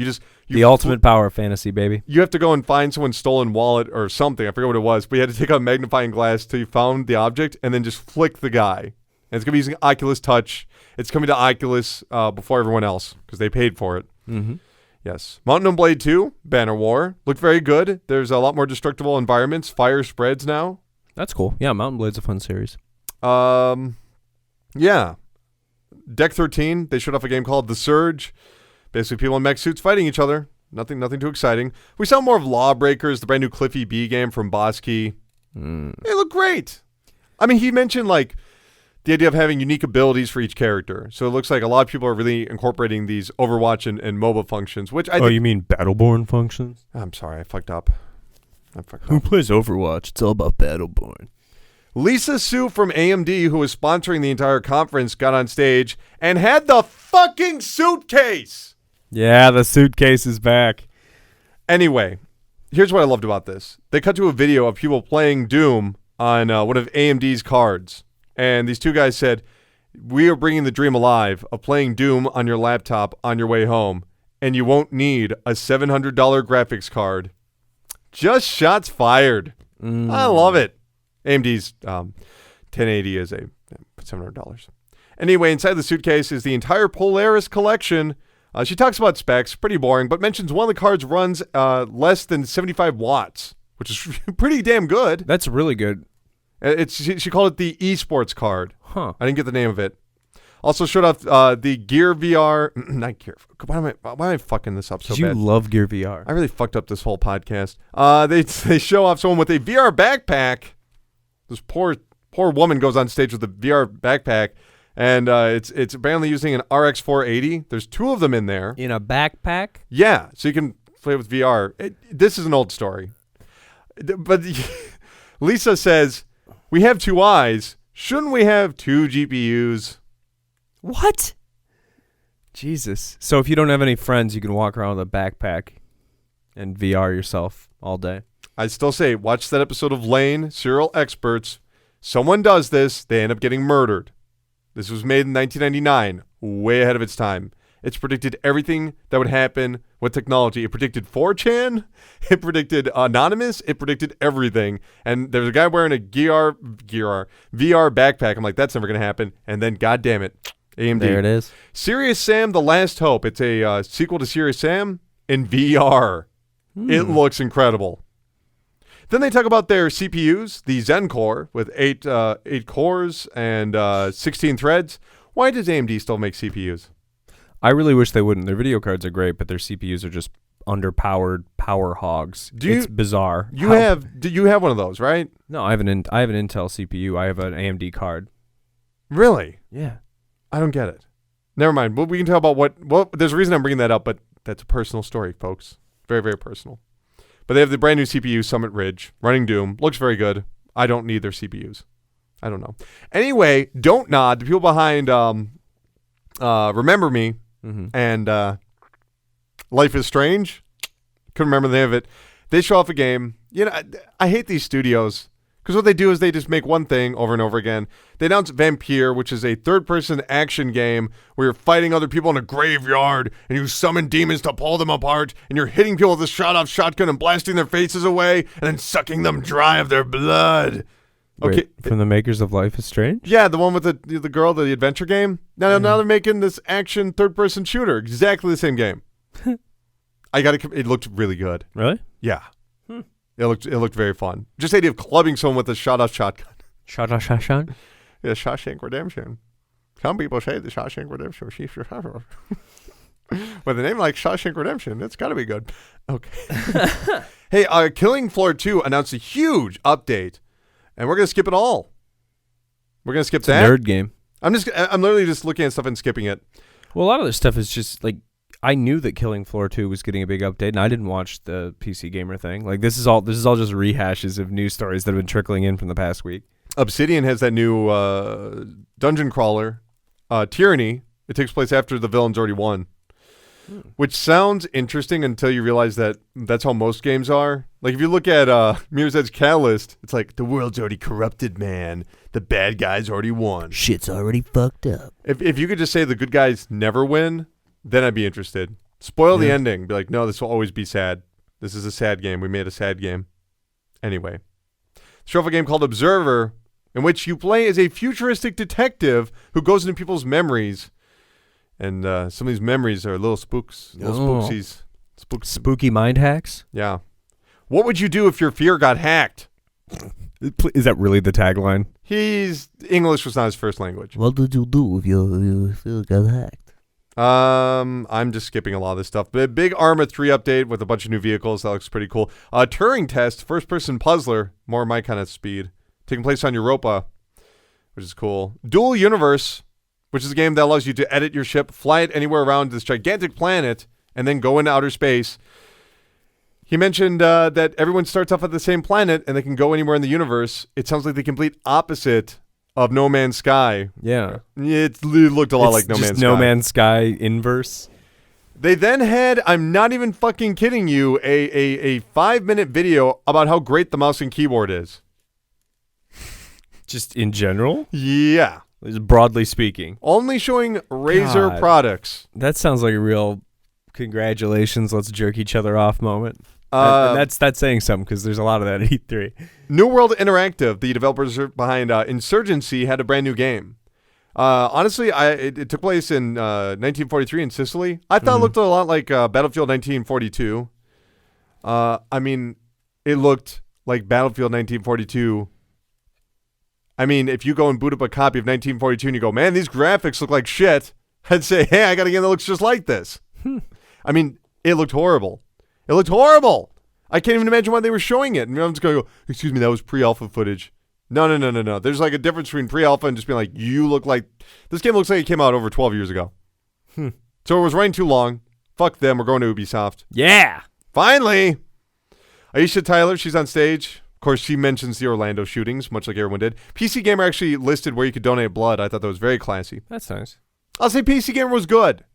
The ultimate power of fantasy, baby. You have to go and find someone's stolen wallet or something. I forget what it was, but you had to take out a magnifying glass till you found the object and then just flick the guy. And it's going to be using Oculus Touch. It's coming to Oculus before everyone else because they paid for it. Mm-hmm. Yes. Mountain and Blade 2, Banner War. Looked very good. There's a lot more destructible environments. Fire spreads now. That's cool. Yeah, Mountain Blade's a fun series. Yeah. Deck 13, they showed off a game called The Surge. Basically, people in mech suits fighting each other. Nothing too exciting. We saw more of Lawbreakers, the brand new Cliffy B game from Boss Key. They look great. I mean, he mentioned, like, the idea of having unique abilities for each character. So it looks like a lot of people are really incorporating these Overwatch and MOBA functions, which I think... you mean Battleborn functions? I'm sorry, I fucked up. Who plays Overwatch? It's all about Battleborn. Lisa Su from AMD, who was sponsoring the entire conference, got on stage and had the fucking suitcase. Yeah, the suitcase is back. Anyway, here's what I loved about this. They cut to a video of people playing Doom on one of AMD's cards. And these two guys said, we are bringing the dream alive of playing Doom on your laptop on your way home. And you won't need a $700 graphics card. Just shots fired. I love it. AMD's 1080 is a $700. Anyway, inside the suitcase is the entire Polaris collection. She talks about specs, pretty boring, but mentions one of the cards runs less than 75 watts, which is pretty damn good. That's really good. She called it the esports card. Huh. I didn't get the name of it. Also showed off the Gear VR. Not Gear. Why am I fucking this up so bad? You love Gear VR. I really fucked up this whole podcast. They show off someone with a VR backpack. This poor woman goes on stage with a VR backpack, and it's apparently using an RX 480. There's two of them in there. In a backpack? Yeah, so you can play with VR. This is an old story. But Lisa says, we have two eyes. Shouldn't we have two GPUs? What? Jesus. So if you don't have any friends, you can walk around with a backpack and VR yourself all day. I still say, watch that episode of Lane, Serial Experts. Someone does this, they end up getting murdered. This was made in 1999, way ahead of its time. It's predicted everything that would happen with technology. It predicted 4chan, it predicted Anonymous, it predicted everything. And there's a guy wearing a VR backpack. I'm like, that's never going to happen. And then, God damn it, AMD. There it is. Serious Sam, The Last Hope. It's a sequel to Serious Sam in VR. It looks incredible. Then they talk about their CPUs, the Zen Core with 8 cores and 16 threads. Why does AMD still make CPUs? I really wish they wouldn't. Their video cards are great, but their CPUs are just underpowered power hogs. It's bizarre. Do you have one of those, right? No, I have an Intel CPU. I have an AMD card. Really? Yeah. I don't get it. Never mind. We can talk about what there's a reason I'm bringing that up, but that's a personal story, folks. Very, very personal. But they have the brand new CPU, Summit Ridge, running Doom. Looks very good. I don't need their CPUs. I don't know. Anyway, Don't Nod, the people behind Remember Me and Life is Strange. Couldn't remember the name of it. They show off a game. You know, I hate these studios because what they do is they just make one thing over and over again. They announced Vampire, which is a third-person action game where you're fighting other people in a graveyard and you summon demons to pull them apart and you're hitting people with a shot-off shotgun and blasting their faces away and then sucking them dry of their blood. Okay, Wait, from the makers of Life is Strange? Yeah, the one with the girl, the adventure game. Now they're making this action third-person shooter, exactly the same game. It looked really good. Really? Yeah. It looked very fun. Just the idea of clubbing someone with a shot-off shotgun. Shot-off shotgun? Yeah, Shawshank Redemption. Some people say the Shawshank Redemption. With a name like Shawshank Redemption, it's got to be good. Okay. Hey, Killing Floor 2 announced a huge update, and we're gonna skip it all. We're gonna skip that. Nerd game. I'm literally just looking at stuff and skipping it. Well, a lot of this stuff is just like, I knew that Killing Floor 2 was getting a big update, and I didn't watch the PC Gamer thing. Like, this is all just rehashes of news stories that have been trickling in from the past week. Obsidian has that new dungeon crawler, Tyranny. It takes place after the villain's already won, which sounds interesting until you realize that that's how most games are. Like, if you look at Mirror's Edge Catalyst, it's like, the world's already corrupted, man. The bad guys already won. Shit's already fucked up. If you could just say the good guys never win, then I'd be interested. Spoil the ending. Be like, no, this will always be sad. This is a sad game. We made a sad game. Anyway. Show off a game called Observer, in which you play as a futuristic detective who goes into people's memories. And some of these memories are little spooks. Little spooksies. Spooky mind hacks? Yeah. What would you do if your fear got hacked? Is that really the tagline? English was not his first language. What did you do if your fear got hacked? I'm just skipping a lot of this stuff. But big Arma 3 update with a bunch of new vehicles. That looks pretty cool. Turing test, first-person puzzler, more my kind of speed, taking place on Europa. which is cool. Dual Universe, which is a game that allows you to edit your ship, fly it anywhere around this gigantic planet, and then go into outer space. He mentioned that everyone starts off at the same planet, and they can go anywhere in the universe. It sounds like the complete opposite of No Man's Sky. Yeah. It looked a lot like No Man's Sky. No Man's Sky inverse. They then had, I'm not even fucking kidding you, a 5-minute video about how great the mouse and keyboard is. Just in general? Yeah. Broadly speaking. Only showing Razer products. That sounds like a real congratulations, let's jerk each other off moment. And that's saying something because there's a lot of that at E3. New World Interactive, the developers behind Insurgency, had a brand new game. Honestly, it took place in 1943 in Sicily. I thought it looked a lot like Battlefield 1942. I mean, it looked like Battlefield 1942. I mean, if you go and boot up a copy of 1942 and you go, man, these graphics look like shit, I'd say, hey, I got a game that looks just like this. I mean, it looked horrible. It looked horrible. I can't even imagine why they were showing it. And I'm just going to go, excuse me, that was pre-alpha footage. No. There's like a difference between pre-alpha and just being like, you look like... This game looks like it came out over 12 years ago. So it was running too long. Fuck them. We're going to Ubisoft. Yeah. Finally. Aisha Tyler, she's on stage. Of course, she mentions the Orlando shootings, much like everyone did. PC Gamer actually listed where you could donate blood. I thought that was very classy. That's nice. I'll say PC Gamer was good.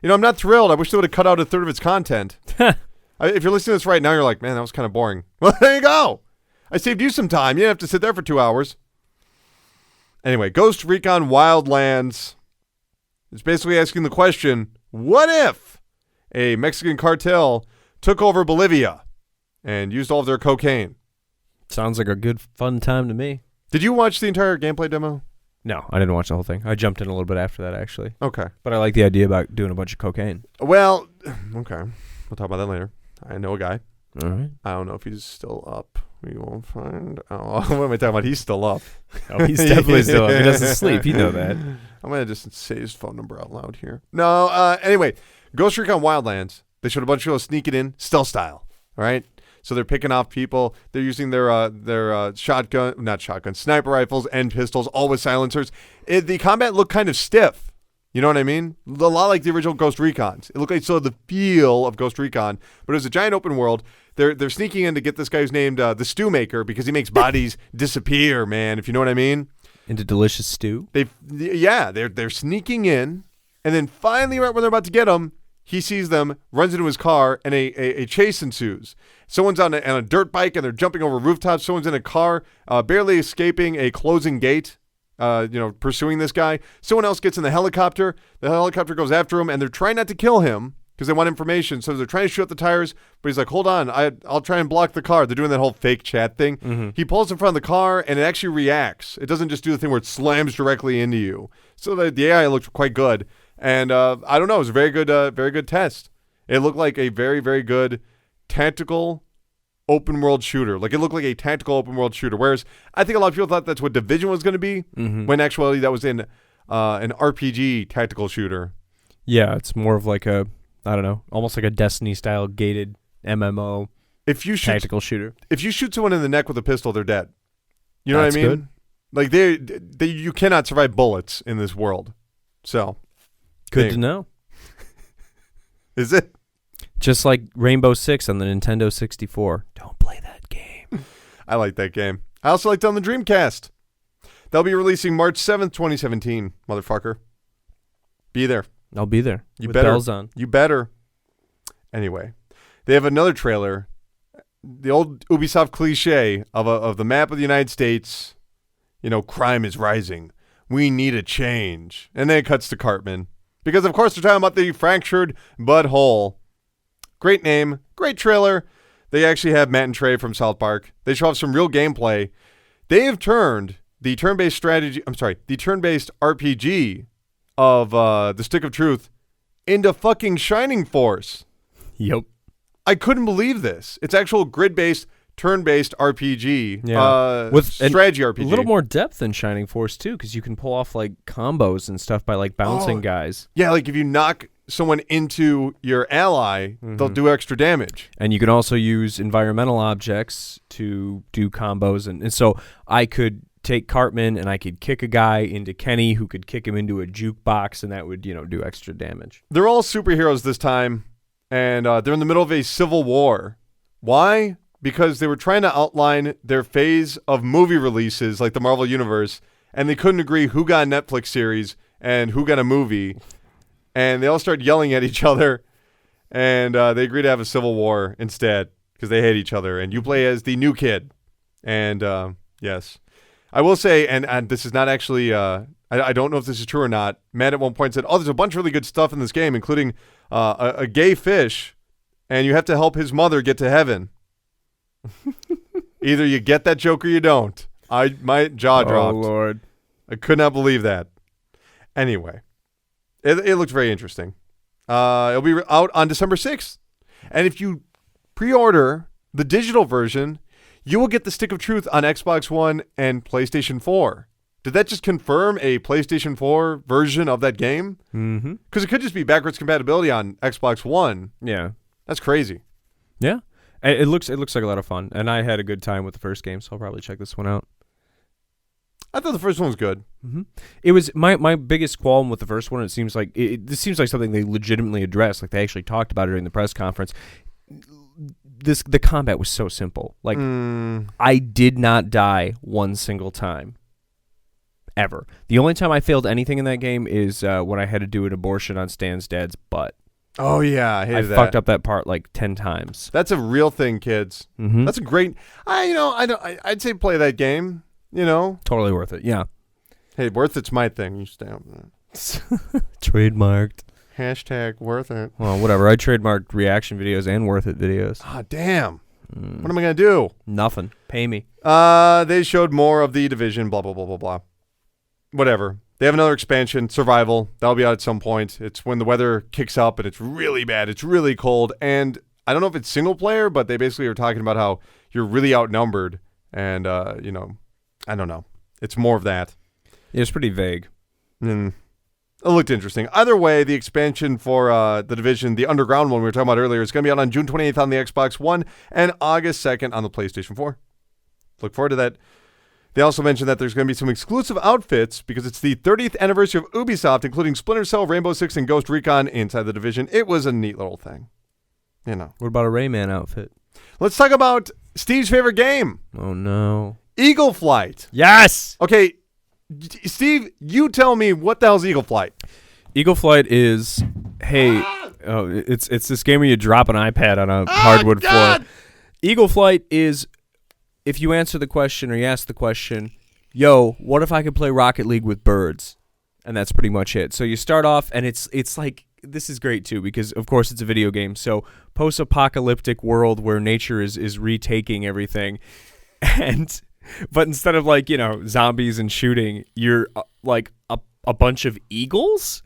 You know, I'm not thrilled. I wish they would have cut out a third of its content. If you're listening to this right now, you're like, man, that was kind of boring. Well, there you go. I saved you some time. You didn't have to sit there for 2 hours. Anyway, Ghost Recon Wildlands. It's basically asking the question, what if a Mexican cartel took over Bolivia and used all of their cocaine? Sounds like a good, fun time to me. Did you watch the entire gameplay demo? No, I didn't watch the whole thing. I jumped in a little bit after that, actually. Okay. But I like the idea about doing a bunch of cocaine. Well, okay. We'll talk about that later. I know a guy. All right. I don't know if he's still up. We won't find out. What am I talking about? He's still up. Oh, he's definitely still up. He doesn't sleep. You know that. I'm going to just say his phone number out loud here. No, anyway. Ghost Recon Wildlands. They showed a bunch of people sneaking in, stealth style. All right? So they're picking off people. They're using their sniper rifles and pistols, all with silencers. The combat looked kind of stiff. You know what I mean? A lot like the original Ghost Recons. It looked like the feel of Ghost Recon, but it was a giant open world. They're sneaking in to get this guy who's named the Stew Maker because he makes bodies disappear, man, if you know what I mean. Into delicious stew? They're sneaking in, and then finally right when they're about to get him, he sees them, runs into his car, and a chase ensues. Someone's on a dirt bike, and they're jumping over rooftops. Someone's in a car, barely escaping a closing gate, pursuing this guy. Someone else gets in the helicopter. The helicopter goes after him, and they're trying not to kill him because they want information. So they're trying to shoot out the tires, but he's like, hold on, I'll try and block the car. They're doing that whole fake chat thing. Mm-hmm. He pulls in front of the car, and it actually reacts. It doesn't just do the thing where it slams directly into you. So the AI looked quite good. And I don't know, it was a very good test. It looked like a very, very good tactical open world shooter. Like it looked like a tactical open world shooter. Whereas I think a lot of people thought that's what Division was going to be, when actually that was in an RPG tactical shooter. Yeah, it's more of like almost like a Destiny style gated MMO tactical shooter. If you shoot someone in the neck with a pistol, they're dead. You know what I mean? Good. Like they you cannot survive bullets in this world. So good to know. Is it? Just like Rainbow Six on the Nintendo 64. Don't play that game. I like that game. I also liked it on the Dreamcast. They'll be releasing March 7th, 2017, motherfucker. Be there. I'll be there. You with better. Bells on. You better. Anyway, they have another trailer. The old Ubisoft cliche of the map of the United States. You know, crime is rising. We need a change. And then it cuts to Cartman. Because, of course, they're talking about the fractured butthole. Great name. Great trailer. They actually have Matt and Trey from South Park. They show off some real gameplay. They have turned the turn-based RPG of the Stick of Truth into fucking Shining Force. Yep. I couldn't believe this. It's actual grid-based, turn-based RPG. Yeah. With strategy RPG. A little more depth than Shining Force, too, because you can pull off, like, combos and stuff by, like, bouncing guys. Yeah, like if you knock someone into your ally, they'll do extra damage. And you can also use environmental objects to do combos. And so I could take Cartman and I could kick a guy into Kenny who could kick him into a jukebox, and that would, do extra damage. They're all superheroes this time, and they're in the middle of a civil war. Why? Because they were trying to outline their phase of movie releases like the Marvel Universe, and they couldn't agree who got a Netflix series and who got a movie, and they all started yelling at each other, and they agreed to have a civil war instead because they hate each other, and you play as the new kid. And yes, I will say, and this is not actually, I don't know if this is true or not, Matt at one point said, there's a bunch of really good stuff in this game, including a gay fish, and you have to help his mother get to heaven. Either you get that joke or you don't. My jaw dropped. Oh, Lord. I could not believe that. Anyway, it looked very interesting. It'll be out on December 6th. And if you pre-order the digital version, you will get the Stick of Truth on Xbox One and PlayStation 4. Did that just confirm a PlayStation 4 version of that game? Mm-hmm. Because it could just be backwards compatibility on Xbox One. Yeah. That's crazy. Yeah. It looks like a lot of fun, and I had a good time with the first game, so I'll probably check this one out. I thought the first one was good. Mm-hmm. It was my biggest qualm with the first one. It seems like this seems like something they legitimately addressed, like they actually talked about it during the press conference. The combat was so simple. Like I did not die one single time, ever. The only time I failed anything in that game is when I had to do an abortion on Stan's dad's butt. Oh yeah, I hated that. Fucked up that part like 10 times. That's a real thing, kids. Mm-hmm. That's a great. I'd say play that game. Totally worth it. Yeah. Hey, worth it's my thing. You stay on that. Trademarked. # worth it. Well, whatever. I trademarked reaction videos and worth it videos. Ah, damn. What am I gonna do? Nothing. Pay me. They showed more of the Division. Blah blah blah blah blah. Whatever. They have another expansion, Survival. That'll be out at some point. It's when the weather kicks up and it's really bad. It's really cold. And I don't know if it's single player, but they basically are talking about how you're really outnumbered. And, I don't know. It's more of that. Yeah, it's pretty vague. It looked interesting. Either way, the expansion for the Division, the Underground one we were talking about earlier, is going to be out on June 28th on the Xbox One and August 2nd on the PlayStation 4. Look forward to that. They also mentioned that there's going to be some exclusive outfits because it's the 30th anniversary of Ubisoft, including Splinter Cell, Rainbow Six, and Ghost Recon inside the Division. It was a neat little thing. What about a Rayman outfit? Let's talk about Steve's favorite game. Oh, no. Eagle Flight. Yes! Okay, Steve, you tell me what the hell's Eagle Flight? Eagle Flight is, it's this game where you drop an iPad on a hardwood floor. Eagle Flight is, if you answer the question or you ask the question, yo, what if I could play Rocket League with birds? And that's pretty much it. So you start off, and it's like, this is great too, because of course it's a video game. So post-apocalyptic world where nature is retaking everything. But instead of zombies and shooting, you're like a bunch of eagles.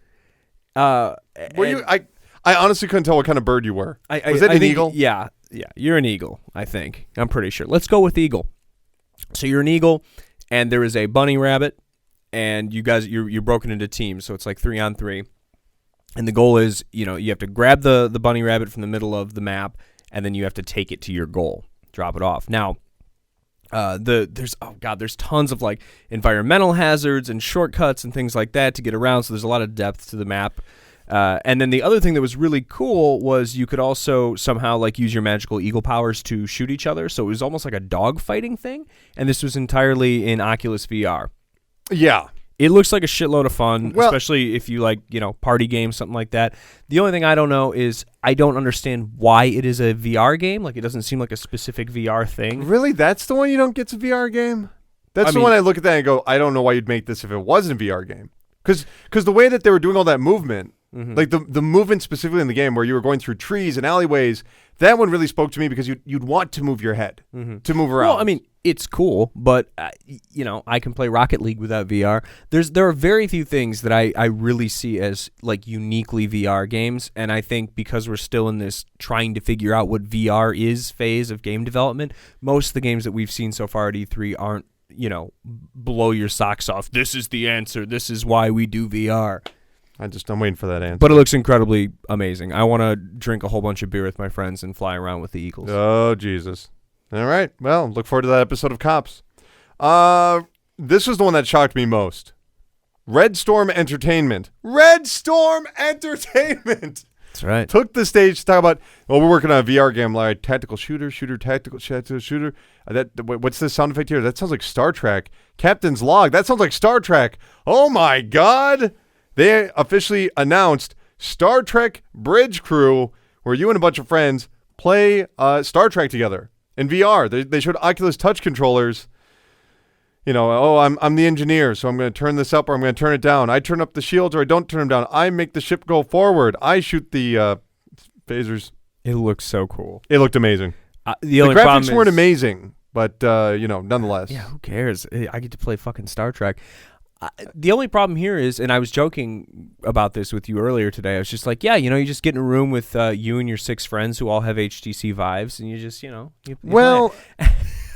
Were you? I honestly couldn't tell what kind of bird you were. Was it an eagle? Yeah, you're an eagle, I think. I'm pretty sure. Let's go with eagle. So you're an eagle, and there is a bunny rabbit, and you guys, you're broken into teams, so it's like 3-on-3. And the goal is, you have to grab the bunny rabbit from the middle of the map, and then you have to take it to your goal, drop it off. Now, there's tons of like environmental hazards and shortcuts and things like that to get around, so there's a lot of depth to the map. And then the other thing that was really cool was you could also somehow like use your magical eagle powers to shoot each other. So it was almost like a dog fighting thing. And this was entirely in Oculus VR. Yeah. It looks like a shitload of fun, especially if you like, party games, something like that. The only thing I don't know is I don't understand why it is a VR game. Like it doesn't seem like a specific VR thing. Really? That's the one you don't get's a VR game? That's the one I look at that and go, I don't know why you'd make this if it wasn't a VR game. Because the way that they were doing all that movement, like the movement specifically in the game where you were going through trees and alleyways, that one really spoke to me because you'd want to move your head to move around. Well, it's cool, but I can play Rocket League without VR. There are very few things that I really see as like uniquely VR games, and I think because we're still in this trying to figure out what VR is phase of game development, most of the games that we've seen so far at E3 aren't, blow your socks off. This is the answer. This is why we do VR. I'm waiting for that answer. But it looks incredibly amazing. I want to drink a whole bunch of beer with my friends and fly around with the Eagles. Oh, Jesus. All right. Well, look forward to that episode of Cops. this was the one that shocked me most. Red Storm Entertainment. Red Storm Entertainment! That's right. Took the stage to talk about, well, we're working on a VR game like tactical shooter. What's this sound effect here? That sounds like Star Trek. Captain's Log. That sounds like Star Trek. Oh my God. They officially announced Star Trek Bridge Crew, where you and a bunch of friends play Star Trek together in VR. They showed Oculus Touch controllers. You know, oh, I'm the engineer, so I'm going to turn this up or I'm going to turn it down. I turn up the shields or I don't turn them down. I make the ship go forward. I shoot the phasers. It looks so cool. It looked amazing. The only graphics weren't amazing, but, nonetheless. Yeah, who cares? I get to play fucking Star Trek. The only problem here is, and I was joking about this with you earlier today, I was just like, yeah, you just get in a room with you and your 6 friends who all have HTC Vives, and you just, you well...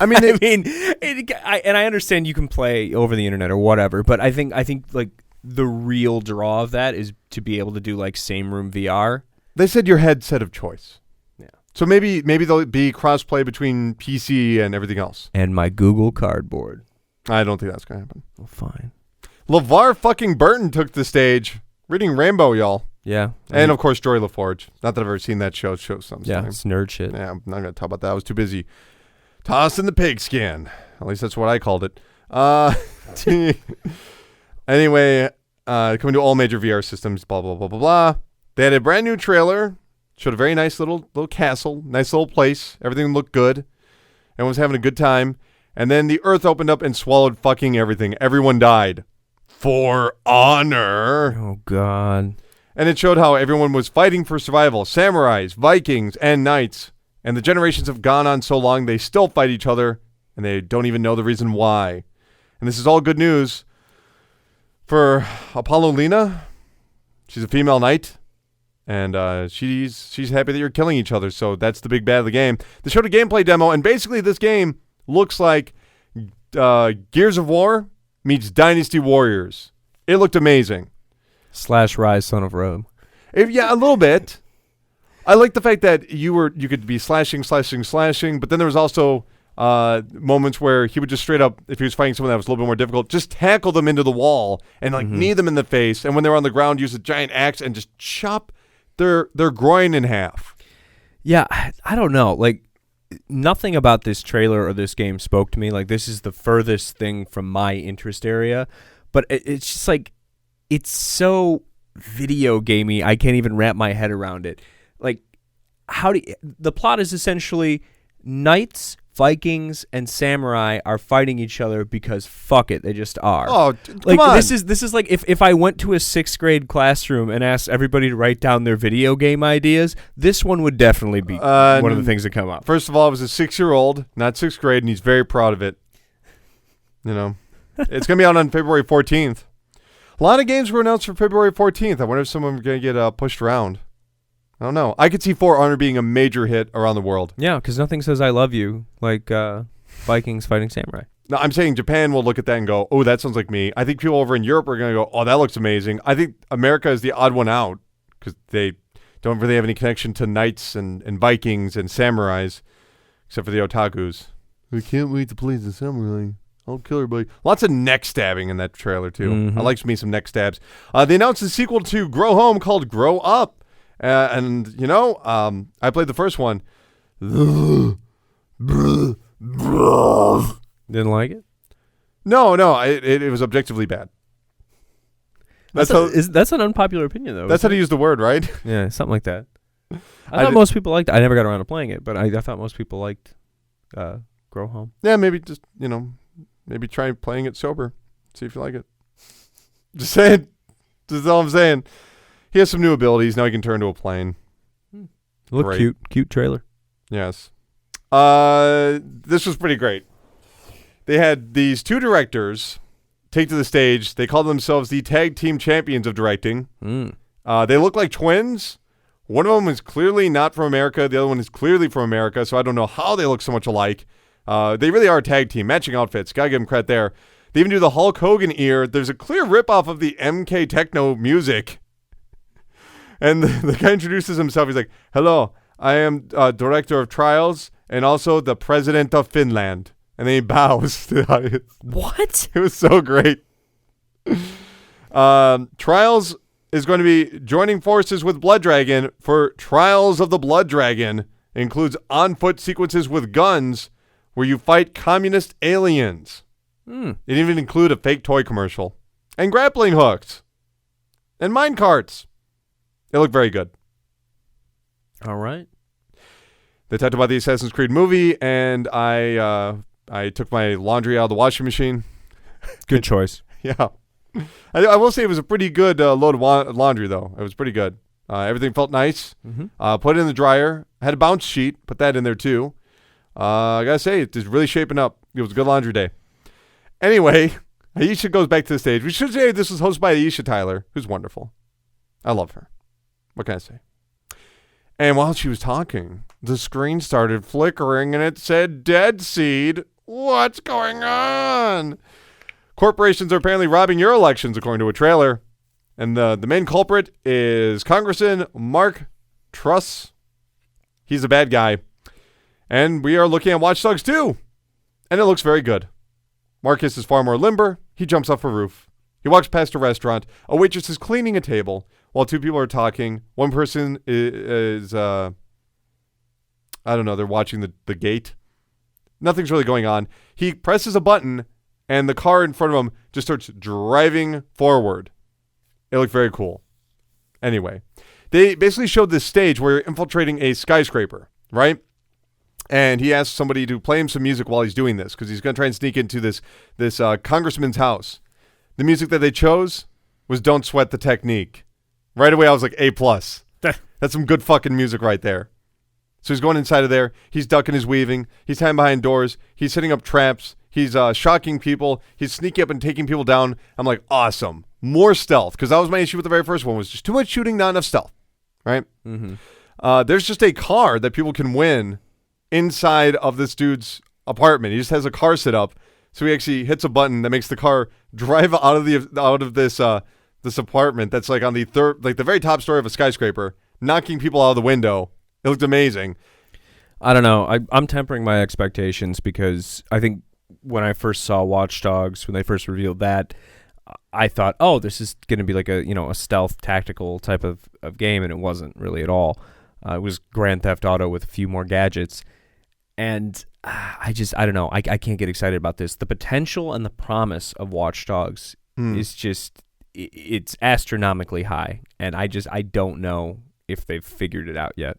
I mean, I understand you can play over the internet or whatever, but I think like the real draw of that is to be able to do like same room VR. They said your headset of choice. Yeah. So maybe there'll be crossplay between PC and everything else. And my Google Cardboard. I don't think that's gonna happen. Well, fine. LeVar fucking Burton took the stage, reading Rainbow, y'all. Yeah. And of course, Joy LaForge. Not that I've ever seen that show. Show something. Yeah, it's nerd shit. Yeah, I'm not gonna talk about that. I was too busy. Toss in the pigskin. At least that's what I called it. Anyway, coming to all major VR systems, blah, blah, blah, blah, blah. They had a brand new trailer. Showed a very nice little castle. Nice little place. Everything looked good. Everyone was having a good time. And then the earth opened up and swallowed fucking everything. Everyone died. For honor. Oh, God. And it showed how everyone was fighting for survival. Samurais, Vikings, and knights. And the generations have gone on so long, they still fight each other, and they don't even know the reason why. And this is all good news for Apollo Lena. She's a female knight, and she's happy that you're killing each other, so that's the big bad of the game. They showed a gameplay demo, and basically this game looks like Gears of War meets Dynasty Warriors. It looked amazing. / Rise, Son of Rome. Yeah, a little bit. I like the fact that you could be slashing, but then there was also moments where he would just straight up, if he was fighting someone that was a little bit more difficult, just tackle them into the wall and knee them in the face, and when they were on the ground, use a giant axe and just chop their groin in half. Yeah, I don't know. Like, nothing about this trailer or this game spoke to me. Like, this is the furthest thing from my interest area, but it's just like, it's so video gamey, I can't even wrap my head around it. Like, the plot is essentially knights, Vikings, and samurai are fighting each other because fuck it, they just are. Oh, like, come on. This is like if I went to a 6th grade classroom and asked everybody to write down their video game ideas, this one would definitely be one of the things that come up. First of all, it was a 6-year-old, not 6th grade, and he's very proud of it. It's gonna be out on February 14th. A lot of games were announced for February 14th. I wonder if some of them are gonna get pushed around. I don't know. I could see For Honor being a major hit around the world. Yeah, because nothing says I love you like Vikings fighting samurai. No, I'm saying Japan will look at that and go, oh, that sounds like me. I think people over in Europe are going to go, oh, that looks amazing. I think America is the odd one out because they don't really have any connection to knights and Vikings and samurais, except for the otakus. I can't wait to play the samurai. I'll kill everybody. Lots of neck stabbing in that trailer, too. Mm-hmm. I like me some neck stabs. They announced a sequel to Grow Home called Grow Up. I played the first one. Didn't like it? No, it was objectively bad. That's an unpopular opinion, though. That's how to use the word, right? Yeah, something like that. I thought most people liked it. I never got around to playing it, but I thought most people liked Grow Home. Yeah, maybe just, maybe try playing it sober. See if you like it. Just saying. That's all I'm saying. He has some new abilities. Now he can turn into a plane. Look Great. cute. Cute trailer. Yes. This was pretty great. They had these 2 directors take to the stage. They called themselves the Tag Team Champions of Directing. They look like twins. One of them is clearly not from America. The other one is clearly from America, so I don't know how they look so much alike. They really are a tag team. Matching outfits. Gotta give them credit there. They even do the Hulk Hogan ear. There's a clear ripoff of the MK Techno music. And the guy introduces himself. He's like, hello, I am director of trials and also the president of Finland. and then he bows to the audience. What? It was so great. Trials is going to be joining forces with Blood Dragon for Trials of the Blood Dragon. It includes on-foot sequences with guns where you fight communist aliens. It even include a fake toy commercial and grappling hooks and mine carts. It looked very good. All right. They talked about the Assassin's Creed movie, and I took my laundry out of the washing machine. Good choice. Yeah. I will say it was a pretty good load of laundry, though. It was pretty good. Everything felt nice. Put it in the dryer. Had a bounce sheet. Put that in there, too. I got to say, it's really shaping up. It was a good laundry day. Anyway, Aisha goes back to the stage. We should say this was hosted by Aisha Tyler, who's wonderful. I love her. What can I say? And while she was talking, the screen started flickering, and it said Dead Seed. What's going on? Corporations are apparently robbing your elections, according to a trailer. And the main culprit is Congressman Mark Truss. He's a bad guy. And we are looking at Watch Dogs 2. And it looks very good. Marcus is far more limber. He jumps off a roof. He walks past a restaurant. A waitress is cleaning a table while two people are talking. One person is I don't know, they're watching the gate. Nothing's really going on. He presses a button, and the car in front of him just starts driving forward. It looked very cool. Anyway, they basically showed this stage where you're infiltrating a skyscraper, right? And he asked somebody to play him some music while he's doing this, because he's going to try and sneak into this congressman's house. The music that they chose was Don't Sweat the Technique. Right away, I was like, A+. That's some good fucking music right there. So he's going inside of there. He's ducking, he's weaving. He's hiding behind doors. He's setting up traps. He's shocking people. He's sneaking up and taking people down. I'm like, awesome. More stealth, because that was my issue with the very first one, was just too much shooting, not enough stealth, right? There's just a car that people can win inside of this dude's apartment. He just has a car set up, so he actually hits a button that makes the car drive out of this apartment that's like on the the very top story of a skyscraper, knocking people out of the window. It looked amazing. I don't know. I'm tempering my expectations, because I think when I first saw Watch Dogs, when they first revealed that, I thought, oh, this is going to be like a stealth tactical type of game, and it wasn't really at all. It was Grand Theft Auto with a few more gadgets, and I don't know. I can't get excited about this. The potential and the promise of Watch Dogs is just, it's astronomically high, and I don't know if they've figured it out yet.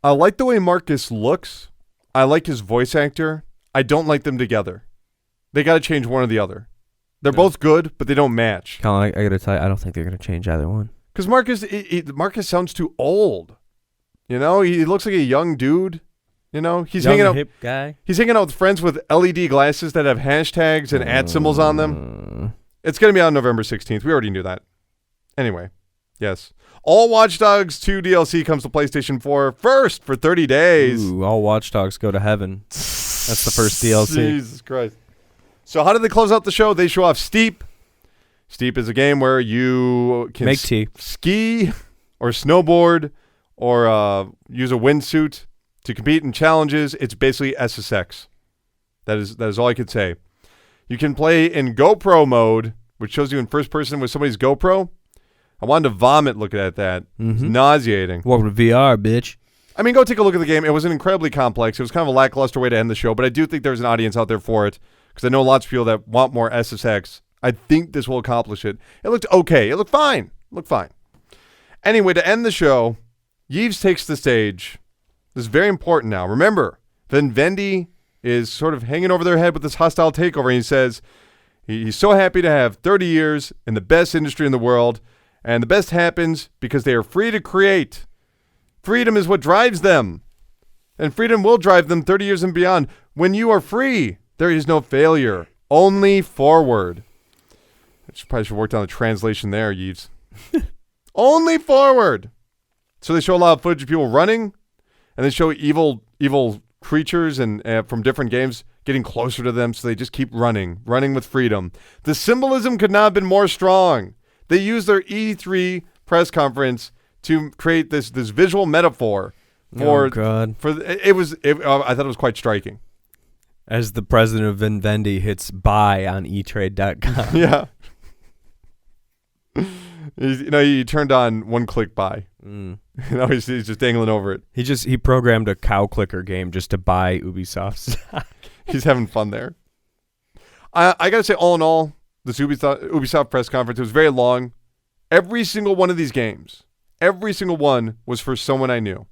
I like the way Marcus looks. I like his voice actor. I don't like them together. They got to change one or the other. They're both good, but they don't match. Colin, I got to tell you, I don't think they're going to change either one. Because Marcus sounds too old. You know, he looks like a young dude. You know, he's hanging out. Hip guy. He's hanging out with friends with LED glasses that have hashtags and ad symbols on them. It's going to be on November 16th. We already knew that. Anyway, yes. All Watch Dogs 2 DLC comes to PlayStation 4 first for 30 days. Ooh, all Watch Dogs go to heaven. That's the first DLC. Jesus Christ. So how did they close out the show? They show off Steep. Steep is a game where you can make tea, ski or snowboard or use a windsuit to compete in challenges. It's basically SSX. That is all I could say. You can play in GoPro mode, which shows you in first person with somebody's GoPro. I wanted to vomit looking at that. It's nauseating. Welcome to VR, bitch. I mean, go take a look at the game. It wasn't incredibly complex. It was kind of a lackluster way to end the show, but I do think there's an audience out there for it, because I know lots of people that want more SSX. I think this will accomplish it. It looked okay. It looked fine. Anyway, to end the show, Yves takes the stage. This is very important now. Remember, Vivendi is sort of hanging over their head with this hostile takeover, and he says he's so happy to have 30 years in the best industry in the world, and the best happens because they are free to create. Freedom is what drives them, and freedom will drive them 30 years and beyond. When you are free, there is no failure, only forward. I probably should work on the translation there, Yves. Only forward. So they show a lot of footage of people running, and they show evil creatures and from different games getting closer to them, so they just keep running with freedom. The symbolism could not have been more strong. They used their E3 press conference to create this visual metaphor for. Oh God! I thought it was quite striking. As the president of Vivendi hits buy on eTrade.com. Yeah. He turned on one-click buy. He's just dangling over it. He programmed a cow clicker game just to buy Ubisoft stock. He's having fun there. I got to say, all in all, this Ubisoft press conference, it was very long. Every single one of these games, every single one was for someone I knew.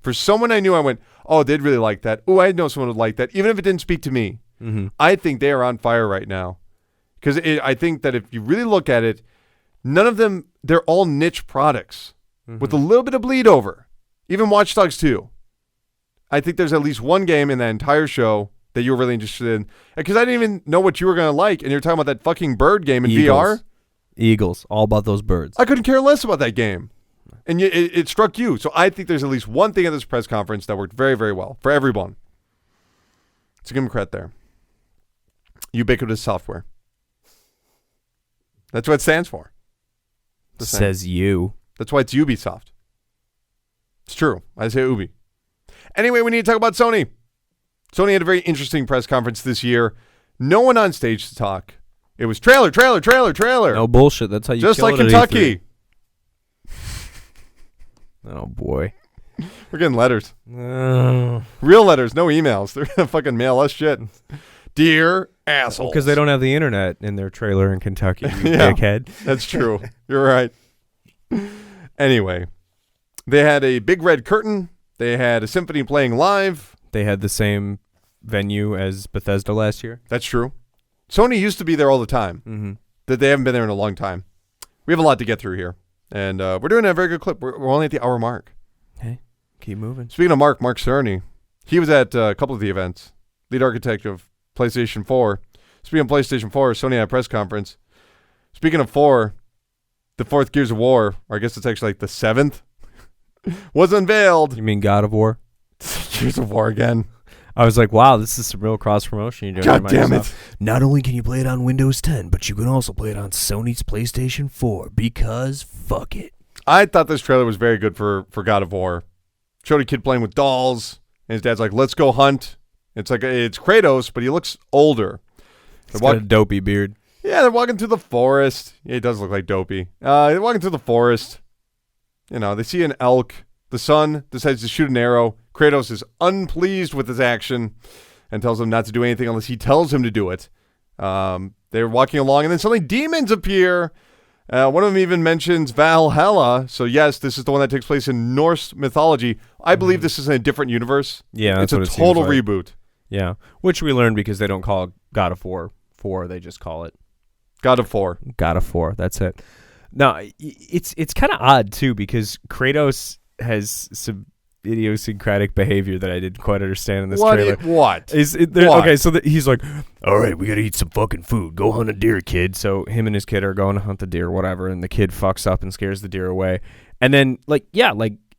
For someone I knew, I went, oh, they'd really like that. Oh, I know someone would like that, even if it didn't speak to me. Mm-hmm. I think they are on fire right now. Because I think that if you really look at it, none of them, they're all niche products with a little bit of bleed over. Even Watch Dogs 2. I think there's at least one game in that entire show that you were really interested in. Because I didn't even know what you were going to like, and you're talking about that fucking bird game in VR. Eagles, all about those birds. I couldn't care less about that game. And it struck you. So I think there's at least one thing at this press conference that worked very, very well for everyone. So give him credit there. Ubiquitous software. That's what it stands for. Says you. That's why it's Ubisoft. It's true. I say Ubi. Anyway, we need to talk about Sony. Sony had a very interesting press conference this year. No one on stage to talk. It was trailer. No bullshit. That's how you just kill like it at Kentucky. Oh, boy. We're getting letters. Real letters, no emails. They're going to fucking mail us shit. Dear assholes. Because they don't have the internet in their trailer in Kentucky, you dickhead. That's true. You're right. Anyway, they had a big red curtain. They had a symphony playing live. They had the same venue as Bethesda last year. That's true. Sony used to be there all the time. That they haven't been there in a long time. We have a lot to get through here. And we're doing a very good clip. We're only at the hour mark. Hey, keep moving. Speaking of Mark Cerny, he was at a couple of the events. Lead architect of PlayStation 4. Speaking of PlayStation 4, Sony had a press conference. Speaking of 4, the fourth Gears of War, or I guess it's actually like the seventh, was unveiled. You mean God of War? Gears of War again. I was like, wow, this is some real cross-promotion you're doing. God damn it. Not only can you play it on Windows 10, but you can also play it on Sony's PlayStation 4, because fuck it. I thought this trailer was very good for God of War. Showed a kid playing with dolls, and his dad's like, let's go hunt. It's like, it's Kratos, but he looks older. He's got a dopey beard. Yeah, they're walking through the forest. Yeah, he does look like dopey. They're walking through the forest. They see an elk. The son decides to shoot an arrow. Kratos is unpleased with his action and tells him not to do anything unless he tells him to do it. They're walking along, and then suddenly demons appear. One of them even mentions Valhalla. So, yes, this is the one that takes place in Norse mythology. I believe this is in a different universe. Yeah, that's it's a total reboot. Yeah, which we learned because they don't call it God of War 4. They just call it God of 4. God of 4. That's it. No, it's kind of odd, too, because Kratos has some idiosyncratic behavior that I didn't quite understand in this trailer. What? Okay, so he's like, all right, we got to eat some fucking food. Go hunt a deer, kid. So him and his kid are going to hunt the deer, whatever, and the kid fucks up and scares the deer away. And then,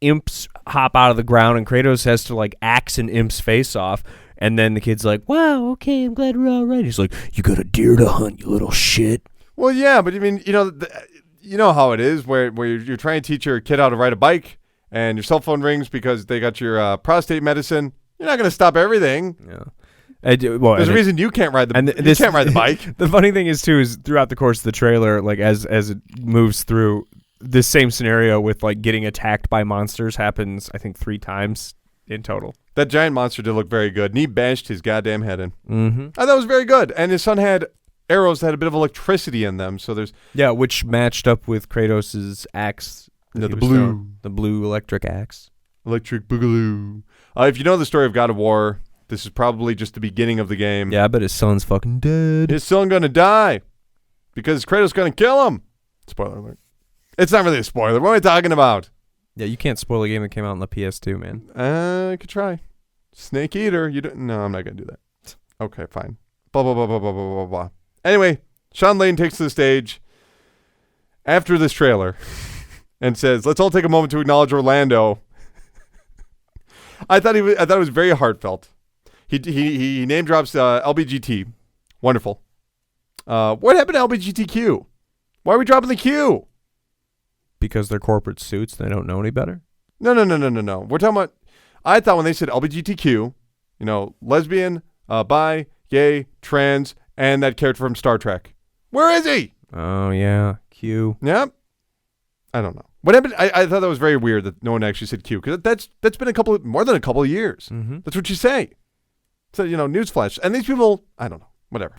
imps hop out of the ground, and Kratos has to, axe an imp's face off. And then the kid's like, wow, okay, I'm glad we're all right. He's like, you got a deer to hunt, you little shit. Well, yeah, but I mean, you know how it is where you're trying to teach your kid how to ride a bike, and your cell phone rings because they got your prostate medicine. You're not going to stop everything. Yeah. There's a reason you can't ride the bike. The funny thing is throughout the course of the trailer, as it moves through, this same scenario with getting attacked by monsters happens, I think, 3 times in total. That giant monster did look very good, and he bashed his goddamn head in. Mm-hmm. I thought it was very good, and his son had arrows that had a bit of electricity in them. So there's which matched up with Kratos' axe. The blue electric axe. Electric boogaloo. If you know the story of God of War, this is probably just the beginning of the game. Yeah, I bet his son's fucking dead. His son gonna die because Kratos gonna kill him. Spoiler alert. It's not really a spoiler. What am I talking about? Yeah, you can't spoil a game that came out on the PS2, man. I could try. Snake Eater. No, I'm not gonna do that. Okay, fine. Blah blah blah blah blah blah blah blah. Anyway, Sean Layden takes to the stage after this trailer and says, "Let's all take a moment to acknowledge Orlando." I thought it was very heartfelt. He name drops LBGT. Wonderful. What happened to LBGTQ? Why are we dropping the Q? Because they're corporate suits, they don't know any better. No. We're talking about. I thought when they said LBGTQ, lesbian, bi, gay, trans, and that character from Star Trek. Where is he? Oh, yeah. Q. Yep. I don't know. What happened? I thought that was very weird that no one actually said Q, because that's been more than a couple of years. Mm-hmm. That's what you say. So, newsflash. And these people, I don't know. Whatever.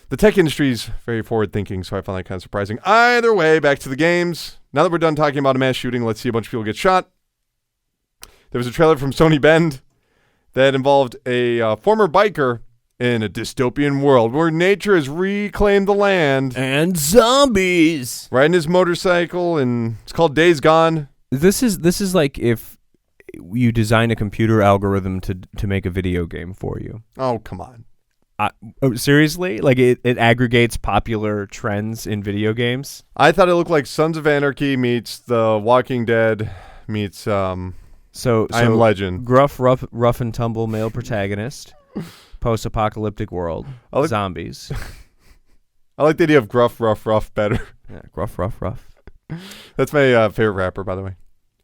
The tech industry is very forward-thinking, so I find that kind of surprising. Either way, back to the games. Now that we're done talking about a mass shooting, let's see a bunch of people get shot. There was a trailer from Sony Bend that involved a former biker in a dystopian world where nature has reclaimed the land. And zombies! Riding his motorcycle, and it's called Days Gone. This is like if you design a computer algorithm to make a video game for you. Oh, come on. Seriously? Like it aggregates popular trends in video games? I thought it looked like Sons of Anarchy meets The Walking Dead meets I Am Legend. Gruff, rough and tumble male protagonist, post-apocalyptic world, zombies. I like the idea of gruff, rough better. Yeah, gruff, rough. That's my favorite rapper, by the way.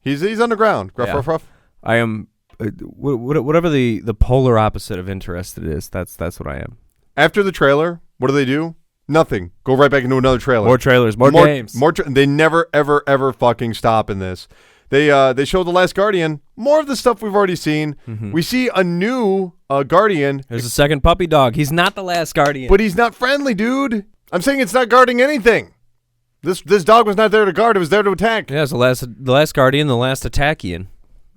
He's underground. Gruff, rough. I am whatever the polar opposite of interested is. That's what I am. After the trailer, what do? Nothing. Go right back into another trailer. More trailers, more games. They never, ever fucking stop in this. They show The Last Guardian. More of the stuff we've already seen. Mm-hmm. We see a new Guardian. There's a second puppy dog. He's not the last Guardian. But he's not friendly, dude. I'm saying it's not guarding anything. This dog was not there to guard. It was there to attack. Yeah, it's the last Guardian, the last Attackian.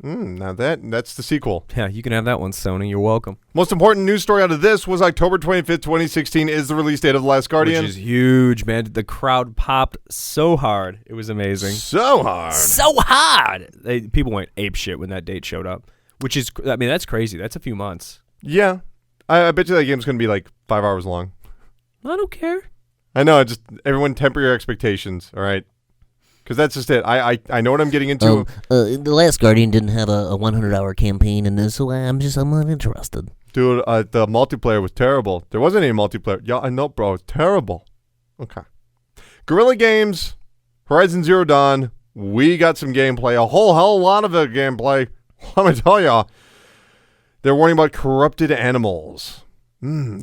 Now that's the sequel. Yeah, you can have that one, Sony. You're welcome. Most important news story out of this was October 25th, 2016 is the release date of The Last Guardian. Which is huge, man. The crowd popped so hard. It was amazing. So hard. People went apeshit when that date showed up, which is, that's crazy. That's a few months. Yeah. I bet you that game's going to be like 5 hours long. I don't care. I know. Just everyone temper your expectations, all right? Because that's just it. I know what I'm getting into. The Last Guardian didn't have a 100-hour campaign, and so I'm not interested. Dude, the multiplayer was terrible. There wasn't any multiplayer. Yeah, I know, bro. It's terrible. Okay. Guerrilla Games, Horizon Zero Dawn. We got some gameplay. A whole hell lot of the gameplay. Let me tell y'all. They're warning about corrupted animals.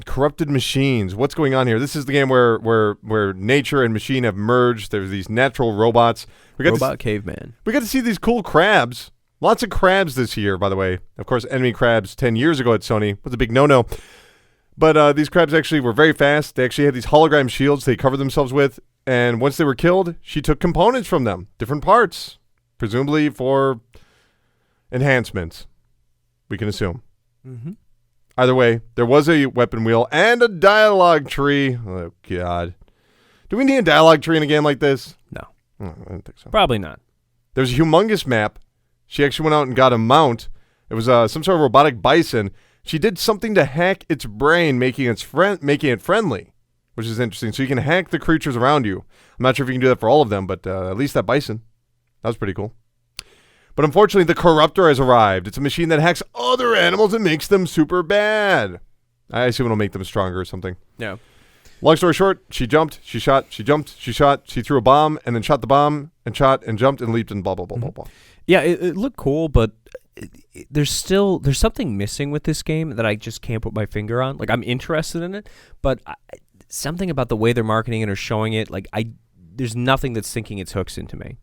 Corrupted machines. What's going on here? This is the game where nature and machine have merged. There's these natural robots. Robot caveman. We got to see these cool crabs. Lots of crabs this year, by the way. Of course, enemy crabs 10 years ago at Sony was a big no-no. But these crabs actually were very fast. They actually had these hologram shields they covered themselves with. And once they were killed, she took components from them, different parts, presumably for enhancements, we can assume. Mm-hmm. Either way, there was a weapon wheel and a dialogue tree. Oh, God. Do we need a dialogue tree in a game like this? No. I don't think so. Probably not. There's a humongous map. She actually went out and got a mount. It was some sort of robotic bison. She did something to hack its brain, making it friendly, which is interesting. So you can hack the creatures around you. I'm not sure if you can do that for all of them, but at least that bison. That was pretty cool. But unfortunately, the Corruptor has arrived. It's a machine that hacks other animals and makes them super bad. I assume it'll make them stronger or something. Yeah. Long story short, she jumped, she shot, she jumped, she shot, she threw a bomb, and then shot the bomb, and shot, and jumped, and leaped, and blah, blah, blah, blah, blah. Yeah, it looked cool, but there's something missing with this game that I just can't put my finger on. Like, I'm interested in it, but something about the way they're marketing it or showing it, there's nothing that's sinking its hooks into me.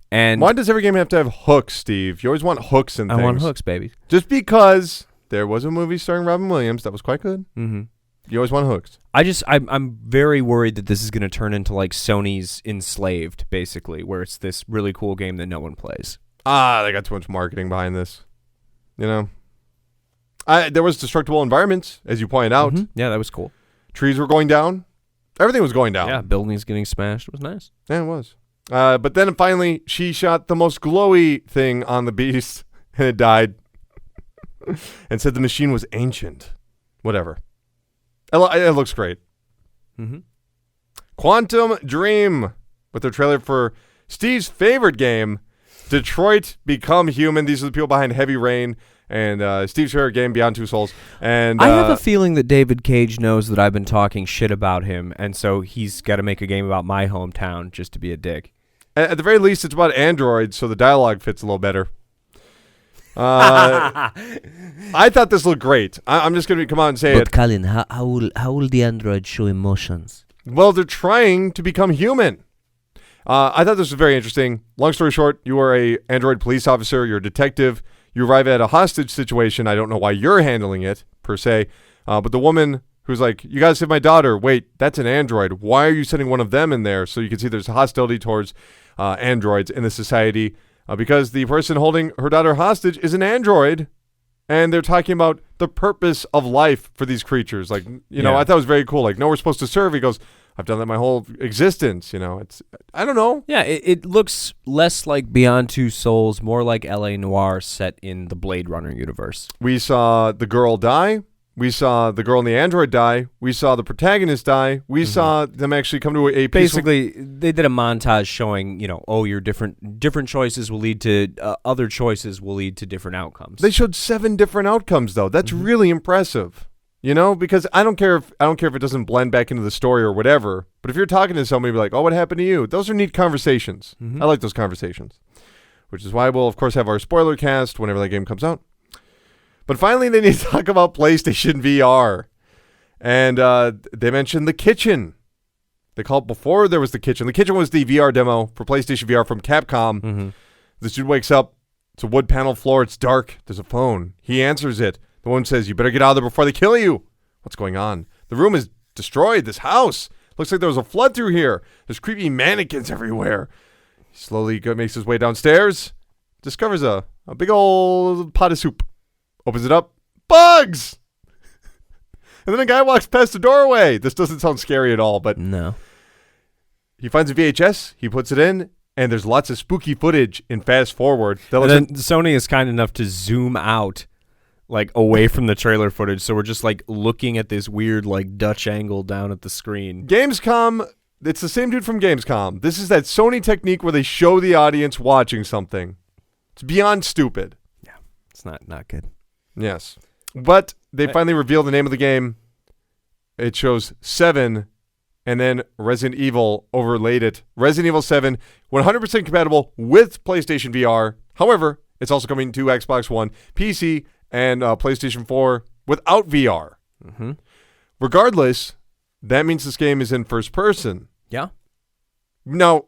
And why does every game have to have hooks, Steve? You always want hooks in things. I want hooks, baby. Just because there was a movie starring Robin Williams that was quite good. Mm-hmm. You always want hooks. I'm very worried that this is going to turn into like Sony's Enslaved, basically, where it's this really cool game that no one plays. They got too much marketing behind this. You know? There was destructible environments, as you pointed out. Mm-hmm. Yeah, that was cool. Trees were going down. Everything was going down. Yeah, buildings getting smashed. It was nice. Yeah, it was. But then finally, she shot the most glowy thing on the beast, and it died. And said the machine was ancient. Whatever. It looks great. Mm-hmm. Quantum Dream, with their trailer for Steve's favorite game, Detroit Become Human. These are the people behind Heavy Rain and Steve's favorite game, Beyond Two Souls. And I have a feeling that David Cage knows that I've been talking shit about him, and so he's got to make a game about my hometown just to be a dick. At the very least, it's about androids, so the dialogue fits a little better. I thought this looked great. I'm just going to come out and say But it. Colin, how will the android show emotions? Well, they're trying to become human. I thought this was very interesting. Long story short, you are a android police officer. You're a detective. You arrive at a hostage situation. I don't know why you're handling it, per se. But the woman who's like, you got to save my daughter. Wait, that's an android. Why are you sending one of them in there? So you can see there's hostility towards androids in the society because the person holding her daughter hostage is an android. And they're talking about the purpose of life for these creatures. Like, you know, I thought it was very cool. Like, no, we're supposed to serve. He goes, I've done that my whole existence. You know, it's, I don't know. Yeah, it looks less like Beyond Two Souls, more like L.A. Noire set in the Blade Runner universe. We saw the girl die. We saw the girl and the android die. We saw the protagonist die. We saw them actually come to a peaceful... Basically, they did a montage showing, you know, your different choices will lead to other choices will lead to different outcomes. They showed 7 different outcomes, though. That's really impressive. You know, because I don't care if it doesn't blend back into the story or whatever. But if you're talking to somebody, be like, "Oh, what happened to you?" Those are neat conversations. I like those conversations, which is why we'll of course have our spoiler cast whenever that game comes out. But finally, they need to talk about PlayStation VR, and they mentioned the kitchen. They called it before there was the kitchen. The kitchen was the VR demo for PlayStation VR from Capcom. This dude wakes up. It's a wood panel floor. It's dark. There's a phone. He answers it. The woman says, "You better get out of there before they kill you." What's going on? The room is destroyed. This house looks like there was a flood through here. There's creepy mannequins everywhere. He slowly makes his way downstairs. Discovers a big old pot of soup. Opens it up. Bugs! And then a guy walks past the doorway. This doesn't sound scary at all, but No. he finds a VHS. He puts it in. And there's lots of spooky footage in fast forward. And then Sony is kind enough to zoom out, like, away from the trailer footage. So we're just, like, looking at this weird, like, Dutch angle down at the screen. Gamescom, it's the same dude from Gamescom. This is that Sony technique where they show the audience watching something. It's beyond stupid. Yeah, it's not good. Yes. But they finally reveal the name of the game. It shows 7, and then Resident Evil overlaid it. Resident Evil 7, 100% compatible with PlayStation VR. However, it's also coming to Xbox One, PC, and PlayStation 4 without VR. Regardless, that means this game is in first person. Yeah. Now,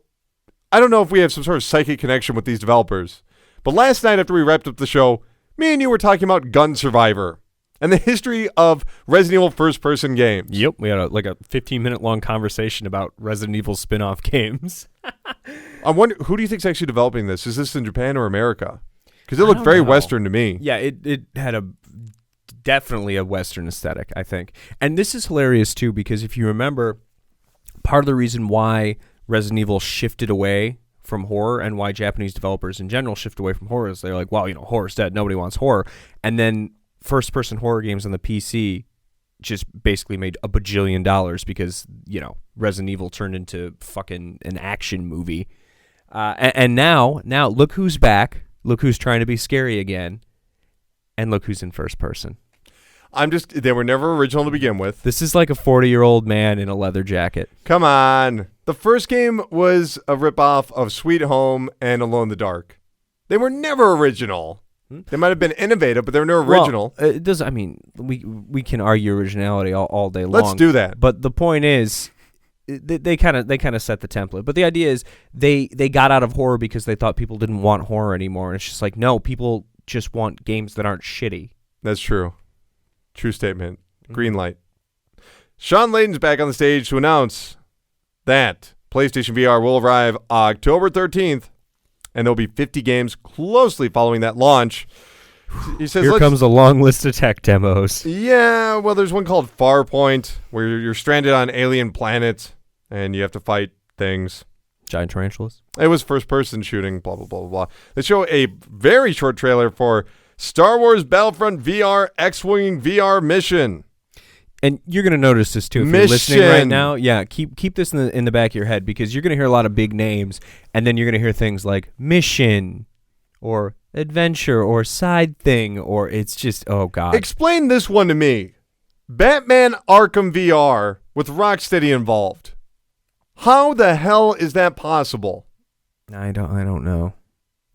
I don't know if we have some sort of psychic connection with these developers, but last night after we wrapped up the show, me and you were talking about Gun Survivor and the history of Resident Evil first-person games. Yep, we had a 15-minute long conversation about Resident Evil spin-off games. I wonder, who do you think is actually developing this? Is this in Japan or America? Because it looked very Western to me. Yeah, it had definitely a Western aesthetic, I think. And this is hilarious, too, because if you remember, part of the reason why Resident Evil shifted away from horror and why Japanese developers in general shift away from horror is they're like, wow, horror's dead. Nobody wants horror. And then first-person horror games on the PC just basically made $1 bajillion because, Resident Evil turned into fucking an action movie. And now look who's back. Look who's trying to be scary again. And look who's in first person. They were never original to begin with. This is like a 40-year-old man in a leather jacket. Come on. The first game was a ripoff of Sweet Home and Alone in the Dark. They were never original. They might have been innovative, but they were never original. Well, it does. I mean, we can argue originality all day long. Let's do that. But the point is, they kind of set the template. But the idea is they got out of horror because they thought people didn't want horror anymore. And it's just like, no, people just want games that aren't shitty. That's true. True statement. Green light. Sean Layden's back on the stage to announce that PlayStation VR will arrive October 13th, and there'll be 50 games closely following that launch. He says, Here comes a long list of tech demos. Yeah, well, there's one called Farpoint, where you're stranded on alien planets, and you have to fight things. Giant tarantulas. It was first-person shooting, blah, blah, blah, blah, blah. They show a very short trailer for Star Wars Battlefront VR X-Wing VR Mission. And you're going to notice this, too. If you're listening right now, yeah, keep this in the back of your head, because you're going to hear a lot of big names, and then you're going to hear things like Mission, or Adventure, or Side Thing, or it's just, oh, God. Explain this one to me. Batman Arkham VR with Rocksteady involved. How the hell is that possible? I don't know.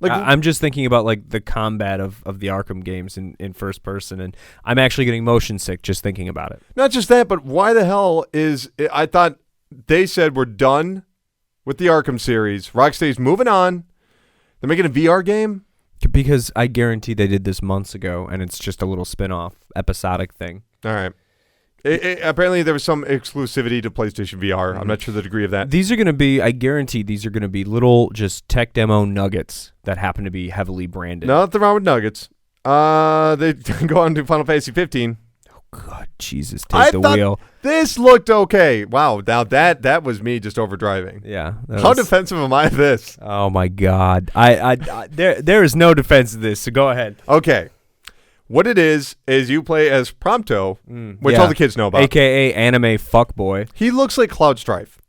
Like, I'm just thinking about like the combat of the Arkham games in first person, and I'm actually getting motion sick just thinking about it. not just that, but why the hell is I thought they said we're done with the Arkham series. Rocksteady's moving on. They're making a VR game. Because I guarantee they did this months ago, and it's just a little spin-off episodic thing. All right. Apparently, there was some exclusivity to PlayStation VR. I'm not sure the degree of that. These are going to be, I guarantee these are going to be little just tech demo nuggets that happen to be heavily branded. Nothing wrong with nuggets. They go on to Final Fantasy 15. Oh, God, Jesus, take the wheel. This looked okay. Wow, now that was me just overdriving. Yeah. How defensive am I of this? Oh, my God. There is no defense of this, so go ahead. Okay. What it is you play as Prompto, which all the kids know about. AKA anime fuckboy. He looks like Cloud Strife.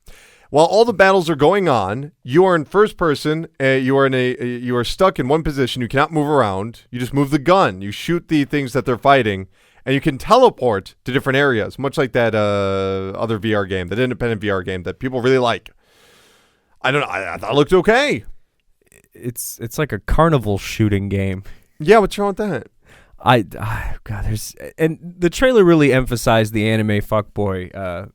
While all the battles are going on, you are in first person. You are stuck in one position. You cannot move around. You just move the gun. You shoot the things that they're fighting, and you can teleport to different areas, much like that other VR game, that independent VR game that people really like. I don't know. I thought it looked okay. It's like a carnival shooting game. Yeah, what's wrong with that? God, and the trailer really emphasized the anime fuckboy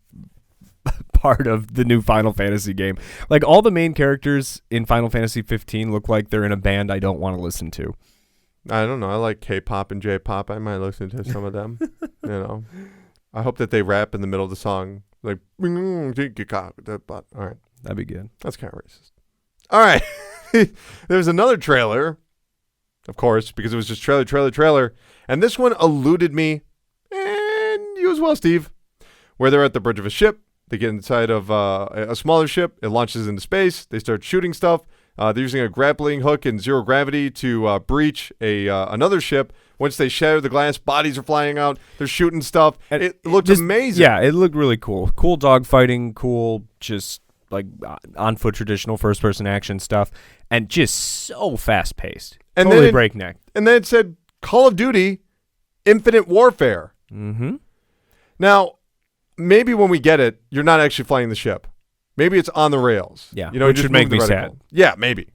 part of the new Final Fantasy game. Like, all the main characters in Final Fantasy 15 look like they're in a band I don't want to listen to. I don't know. I like K-pop and J-pop. I might listen to some of them. I hope that they rap in the middle of the song, like. All right, that'd be good. That's kind of racist. All right, there's another trailer. Of course, because it was just trailer. And this one eluded me, and you as well, Steve, where they're at the bridge of a ship. They get inside of a smaller ship. It launches into space. They start shooting stuff. They're using a grappling hook and zero gravity to breach another ship. Once they shatter the glass, bodies are flying out. They're shooting stuff. And it looked amazing. Yeah, it looked really cool. Cool dogfighting, cool just like on-foot traditional first-person action stuff, and just so fast-paced. And totally then breakneck. And then it said Call of Duty Infinite Warfare. Mm-hmm. Now, maybe when we get it, you're not actually flying the ship. Maybe it's on the rails. Yeah, which should make me sad. Yeah, maybe.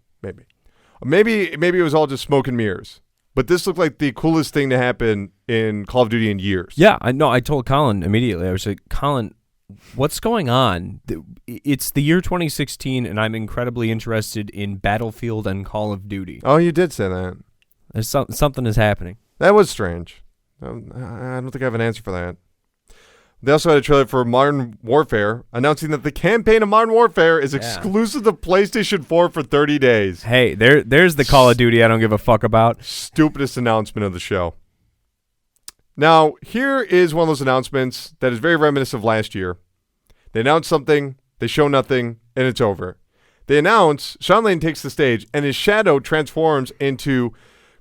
Maybe it was all just smoke and mirrors. But this looked like the coolest thing to happen in Call of Duty in years. Yeah, I know. I told Colin immediately. I was like, Colin, what's going on? It's the year 2016, and I'm incredibly interested in Battlefield and Call of Duty. Oh, you did say that. There's something is happening. That was strange. I don't think I have an answer for that. They also had a trailer for Modern Warfare, announcing that the campaign of Modern Warfare is exclusive to PlayStation 4 for 30 days. Hey, there's the Call of Duty I don't give a fuck about. Stupidest announcement of the show. Now, here is one of those announcements that is very reminiscent of last year. They announce something, they show nothing, and it's over. They announce, Sean Lane takes the stage, and his shadow transforms into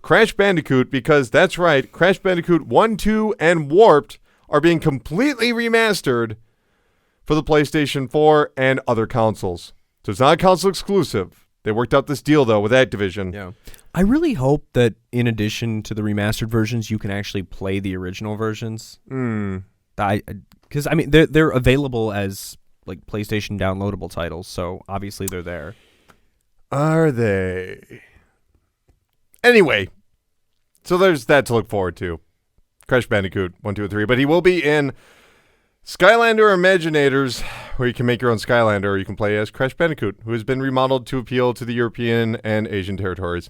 Crash Bandicoot, because that's right, Crash Bandicoot 1, 2, and Warped are being completely remastered for the PlayStation 4 and other consoles. So it's not a console exclusive. They worked out this deal, though, with Activision. Yeah. I really hope that in addition to the remastered versions, you can actually play the original versions. Because, I mean, they're available as like PlayStation downloadable titles, so obviously they're there. Are they? Anyway, so there's that to look forward to. Crash Bandicoot 1, 2, and 3. But he will be in Skylander Imaginators, where you can make your own Skylander, or you can play as Crash Bandicoot, who has been remodeled to appeal to the European and Asian territories.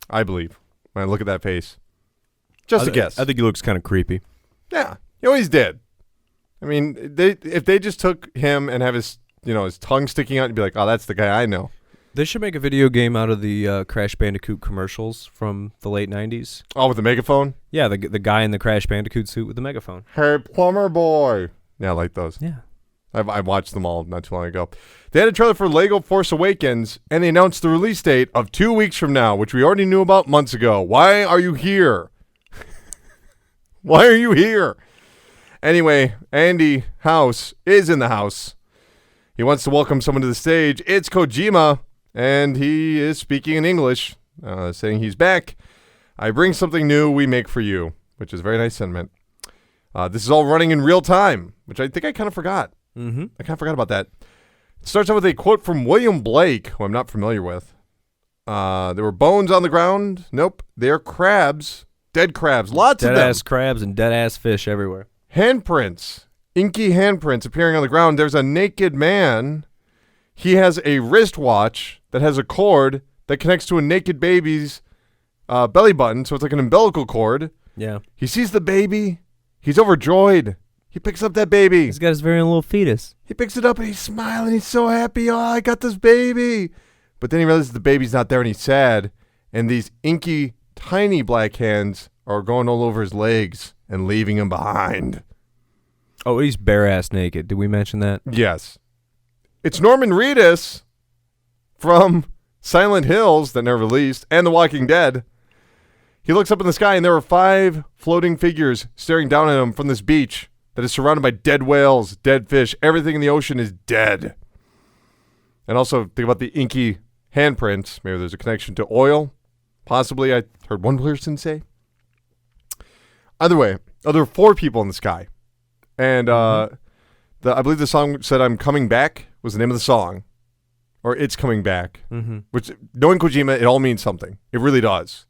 I believe. When I look at that face. Just a guess. I think he looks kind of creepy. Yeah, he always did. I mean, if they just took him and have his tongue sticking out, you'd be like, oh, that's the guy I know. They should make a video game out of the Crash Bandicoot commercials from the late 90s. Oh, with the megaphone? Yeah, the guy in the Crash Bandicoot suit with the megaphone. Hey, plumber boy. Yeah, I like those. Yeah. I watched them all not too long ago. They had a trailer for Lego Force Awakens, and they announced the release date of 2 weeks from now, which we already knew about months ago. Why are you here? Why are you here? Anyway, Andy House is in the house. He wants to welcome someone to the stage. It's Kojima. And he is speaking in English, saying he's back. I bring something new we make for you, which is a very nice sentiment. This is all running in real time, which I think I kind of forgot. I kind of forgot about that. It starts out with a quote from William Blake, who I'm not familiar with. There were bones on the ground. Nope. They're crabs. Dead crabs. Lots of them. Dead-ass crabs and dead-ass fish everywhere. Handprints. Inky handprints appearing on the ground. There's a naked man. He has a wristwatch that has a cord that connects to a naked baby's belly button, so it's like an umbilical cord. Yeah. He sees the baby. He's overjoyed. He picks up that baby. He's got his very own little fetus. He picks it up and he's smiling. He's so happy. Oh, I got this baby. But then he realizes the baby's not there and he's sad. And these inky, tiny black hands are going all over his legs and leaving him behind. Oh, he's bare-ass naked. Did we mention that? Yes. It's Norman Reedus from Silent Hills that never released and The Walking Dead. He looks up in the sky and there are 5 floating figures staring down at him from this beach that is surrounded by dead whales, dead fish. Everything in the ocean is dead. And also think about the inky handprints. Maybe there's a connection to oil. Possibly, I heard one person say. Either way, there are 4 people in the sky. And I believe the song said I'm Coming Back was the name of the song. Or It's Coming Back. Mm-hmm. Which, knowing Kojima, it all means something. It really does.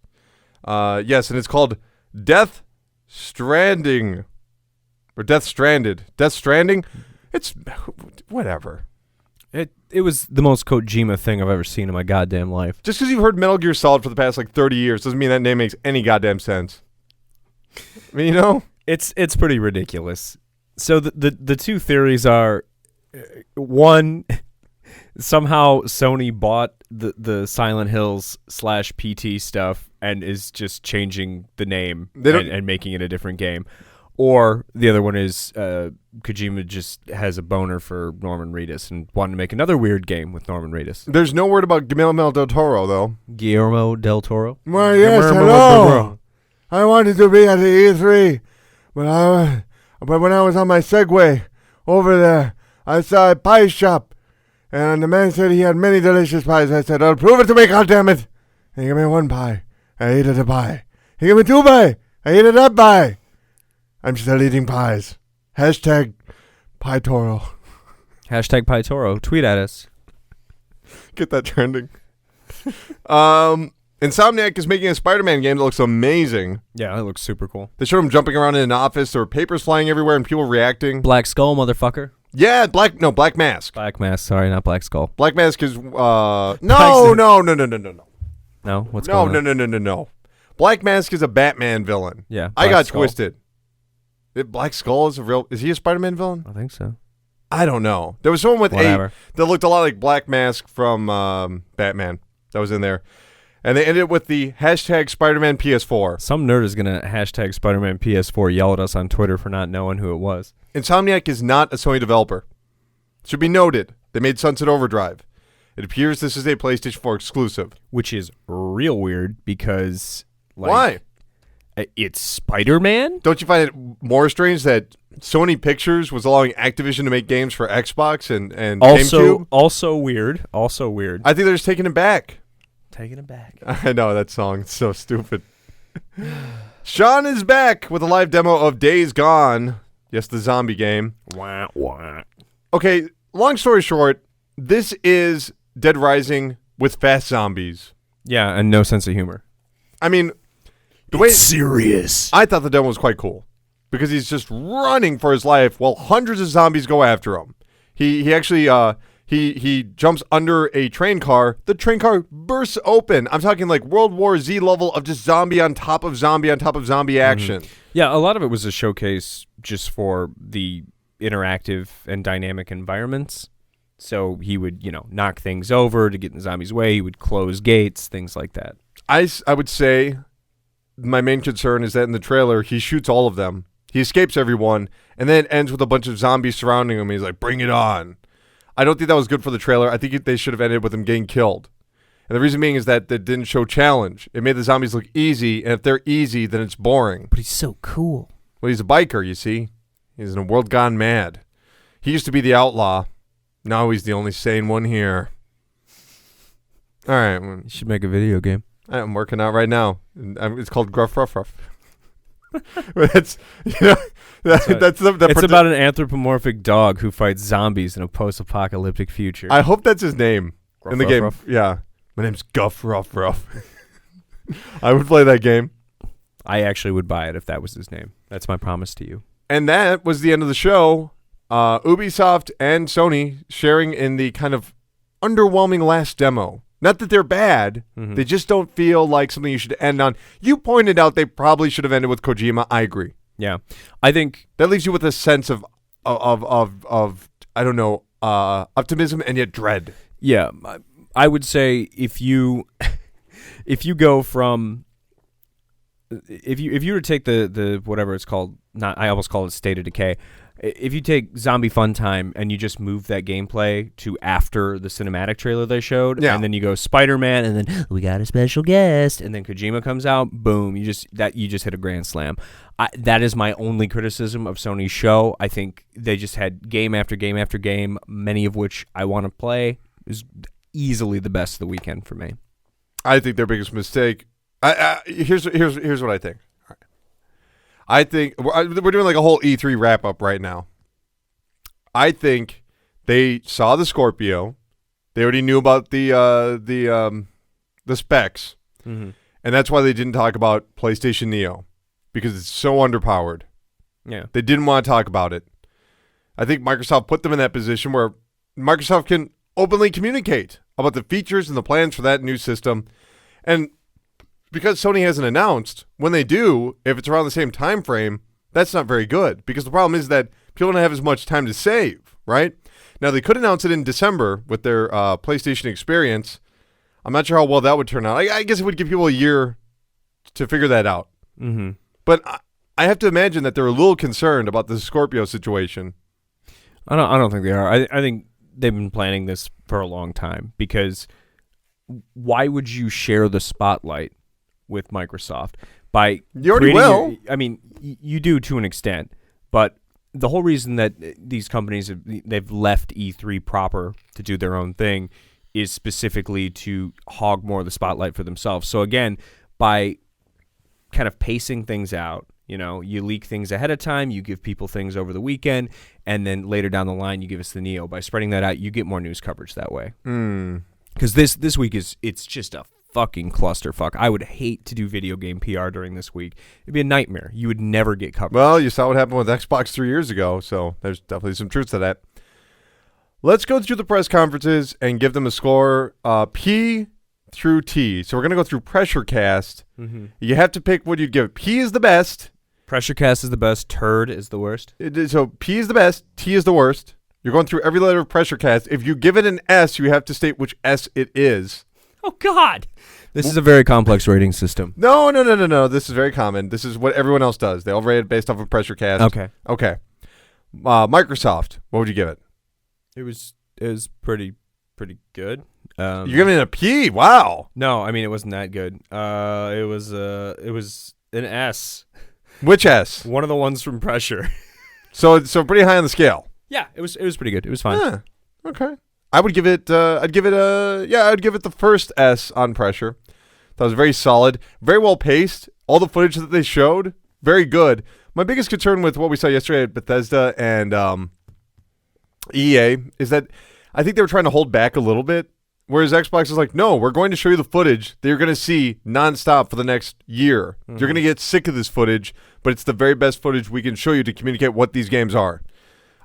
Yes, and it's called Death Stranding. Or Death Stranded. Death Stranding? It's whatever. It was the most Kojima thing I've ever seen in my goddamn life. Just because you've heard Metal Gear Solid for the past 30 years doesn't mean that name makes any goddamn sense. I mean, you know? It's pretty ridiculous. So the two theories are, one, somehow Sony bought the Silent Hills /PT stuff and is just changing the name and making it a different game. Or the other one is Kojima just has a boner for Norman Reedus and wanted to make another weird game with Norman Reedus. There's no word about Guillermo del Toro, though. Guillermo del Toro? Well, yes, hello. I wanted to be at the E3, but when I was on my Segway over there, I saw a pie shop, and the man said he had many delicious pies. I said, "I'll prove it to me, goddammit!" And he gave me 1 pie. I ate a pie. He gave me 2 pie. I ate that pie. I'm still eating pies. Hashtag Pie Toro. Hashtag Pie Toro. Tweet at us. Get that trending. Insomniac is making a Spider-Man game that looks amazing. Yeah, it looks super cool. They showed him jumping around in an office. There were papers flying everywhere and people reacting. Black Skull, motherfucker. Yeah, Black Mask. Black Mask, sorry, not Black Skull. Black Mask is, no. No? What's going on? No. Black Mask is a Batman villain. Yeah. I got Skull. twisted. Black Skull is he a Spider-Man villain? I think so. I don't know. There was someone with Whatever. that looked a lot like Black Mask from Batman that was in there. And they ended with the hashtag Spider-Man PS4. Some nerd is going to hashtag Spider-Man PS4 yell at us on Twitter for not knowing who it was. Insomniac is not a Sony developer. Should be noted. They made Sunset Overdrive. It appears this is a PlayStation 4 exclusive. Which is real weird because... Why? It's Spider-Man? Don't you find it more strange that Sony Pictures was allowing Activision to make games for Xbox and GameCube? Also weird. I think they're just taking it back. Taking it back. I know, that song. It's so stupid. Sean is back with a live demo of Days Gone. Yes, the zombie game. Wah, wah. Okay, long story short, this is Dead Rising with fast zombies. Yeah, and no sense of humor. I mean... It's serious. I thought the demo was quite cool because he's just running for his life while hundreds of zombies go after him. He actually he jumps under a train car. The train car bursts open. I'm talking like World War Z level of just zombie on top of zombie on top of zombie action. Yeah, a lot of it was a showcase just for the interactive and dynamic environments. So he would, knock things over to get in the zombies' way. He would close gates, things like that. I would say my main concern is that in the trailer, he shoots all of them. He escapes everyone, and then it ends with a bunch of zombies surrounding him. He's like, bring it on. I don't think that was good for the trailer. I think they should have ended with him getting killed. And the reason being is that it didn't show challenge. It made the zombies look easy, and if they're easy, then it's boring. But he's so cool. Well, he's a biker, you see. He's in a world gone mad. He used to be the outlaw. Now he's the only sane one here. All right. You should make a video game. I'm working out right now. It's called Gruff Ruff Ruff. It's about an anthropomorphic dog who fights zombies in a post-apocalyptic future. I hope that's his name Gruff in the Ruff game. Ruff. Yeah, My name's Guff Ruff Ruff. I would play that game. I actually would buy it if that was his name. That's my promise to you. And that was the end of the show. Ubisoft and Sony sharing in the kind of underwhelming last demo. Not that they're bad. Mm-hmm. They just don't feel like something you should end on. You pointed out they probably should have ended with Kojima. I agree. Yeah. I think that leaves you with a sense of I don't know, optimism and yet dread. Yeah. I would say if you go from if you were to take the whatever it's called, not I almost call it State of Decay. If you take Zombie Fun Time and you just move that gameplay to after the cinematic trailer they showed, and then you go Spider-Man, and then we got a special guest, and then Kojima comes out, boom, you just hit a grand slam. That is my only criticism of Sony's show. I think they just had game after game after game, many of which I want to play. It was easily the best of the weekend for me. I think their biggest mistake. Here's what I think. I think we're doing like a whole E3 wrap up right now. I think they saw the Scorpio. They already knew about the specs, mm-hmm. and that's why they didn't talk about PlayStation Neo, because it's so underpowered. Yeah, they didn't want to talk about it. I think Microsoft put them in that position where Microsoft can openly communicate about the features and the plans for that new system, and because Sony hasn't announced, when they do, if it's around the same time frame, that's not very good. Because the problem is that people don't have as much time to save, right? Now, they could announce it in December with their PlayStation Experience. I'm not sure how well that would turn out. I guess it would give people a year to figure that out. Mm-hmm. But I have to imagine that they're a little concerned about the Scorpio situation. I don't think they are. I think they've been planning this for a long time, because why would you share the spotlight with Microsoft by you already will. I mean, you do to an extent, but the whole reason that these companies they've left E3 proper to do their own thing is specifically to hog more of the spotlight for themselves. So again, by kind of pacing things out, you leak things ahead of time, you give people things over the weekend, and then later down the line you give us the Neo. By spreading that out, you get more news coverage that way. Because this week it's just a fucking clusterfuck. I would hate to do video game PR during this week. It'd be a nightmare. You would never get covered. Well, you saw what happened with Xbox 3 years ago, so there's definitely some truth to that. Let's go through the press conferences and give them a score, P through T. So we're going to go through PRESSURECAST. Mm-hmm. You have to pick what you'd give it. P is the best. PRESSURECAST is the best. Turd is the worst. So P is the best. T is the worst. You're going through every letter of PRESSURECAST. If you give it an S, you have to state which S it is. Oh, God. This is a very complex rating system. No. This is very common. This is what everyone else does. They all rate it based off of PRESSURECAST. Okay. Microsoft, what would you give it? It was pretty good. You're giving it a P? Wow. No, I mean, it wasn't that good. It was an S. Which S? One of the ones from Pressure. So pretty high on the scale. Yeah, it was pretty good. It was fine. Yeah, okay. I would give it. I'd give it the first S on Pressure. That was very solid, very well paced. All the footage that they showed, very good. My biggest concern with what we saw yesterday at Bethesda and EA is that I think they were trying to hold back a little bit, whereas Xbox is like, no, we're going to show you the footage that you're going to see nonstop for the next year. Mm-hmm. You're going to get sick of this footage, but it's the very best footage we can show you to communicate what these games are.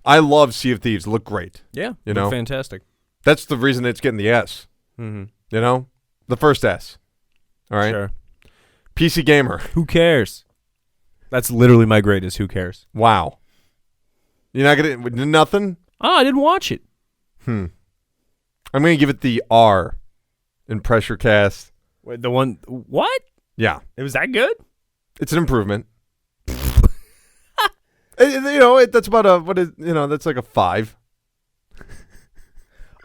I love Sea of Thieves. It looked great. Yeah, fantastic. That's the reason it's getting the S. Mm-hmm. The first S. All right. Sure. PC Gamer. Who cares? That's literally my grade. Is who cares? Wow. You're not gonna nothing? Oh, I didn't watch it. I'm gonna give it the R in PRESSURECAST. Wait, the one what? Yeah. It was that good? It's an improvement. That's about that's like a 5.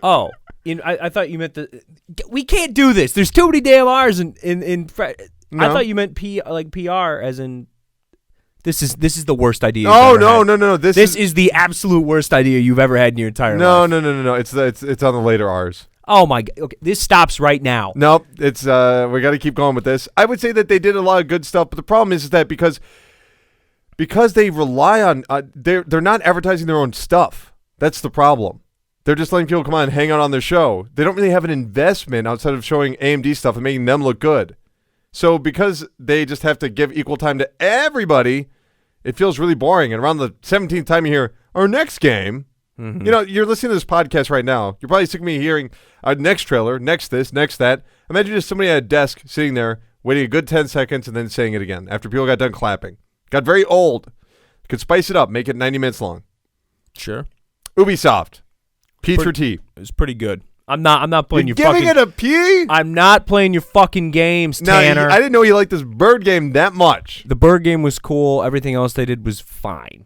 Oh, I thought you meant we can't do this. There's too many damn R's in No. I thought you meant PR as in this is the worst idea. Oh no. This is the absolute worst idea you've ever had in your entire life. No. It's on the later R's. Oh my God. Okay, this stops right now. Nope. It's we got to keep going with this. I would say that they did a lot of good stuff, but the problem is that because they rely on they're not advertising their own stuff. That's the problem. They're just letting people come on and hang out on their show. They don't really have an investment outside of showing AMD stuff and making them look good. So because they just have to give equal time to everybody, it feels really boring. And around the 17th time you hear, our next game, you're listening to this podcast right now. You're probably sick of me hearing next trailer, next this, next that. Imagine just somebody at a desk sitting there waiting a good 10 seconds and then saying it again after people got done clapping. Got very old. Could spice it up, make it 90 minutes long. Sure. Ubisoft. P through T. It was pretty good. I'm not playing You're your fucking... giving it a P? I'm not playing your fucking games, Tanner. I didn't know you liked this bird game that much. The bird game was cool. Everything else they did was fine.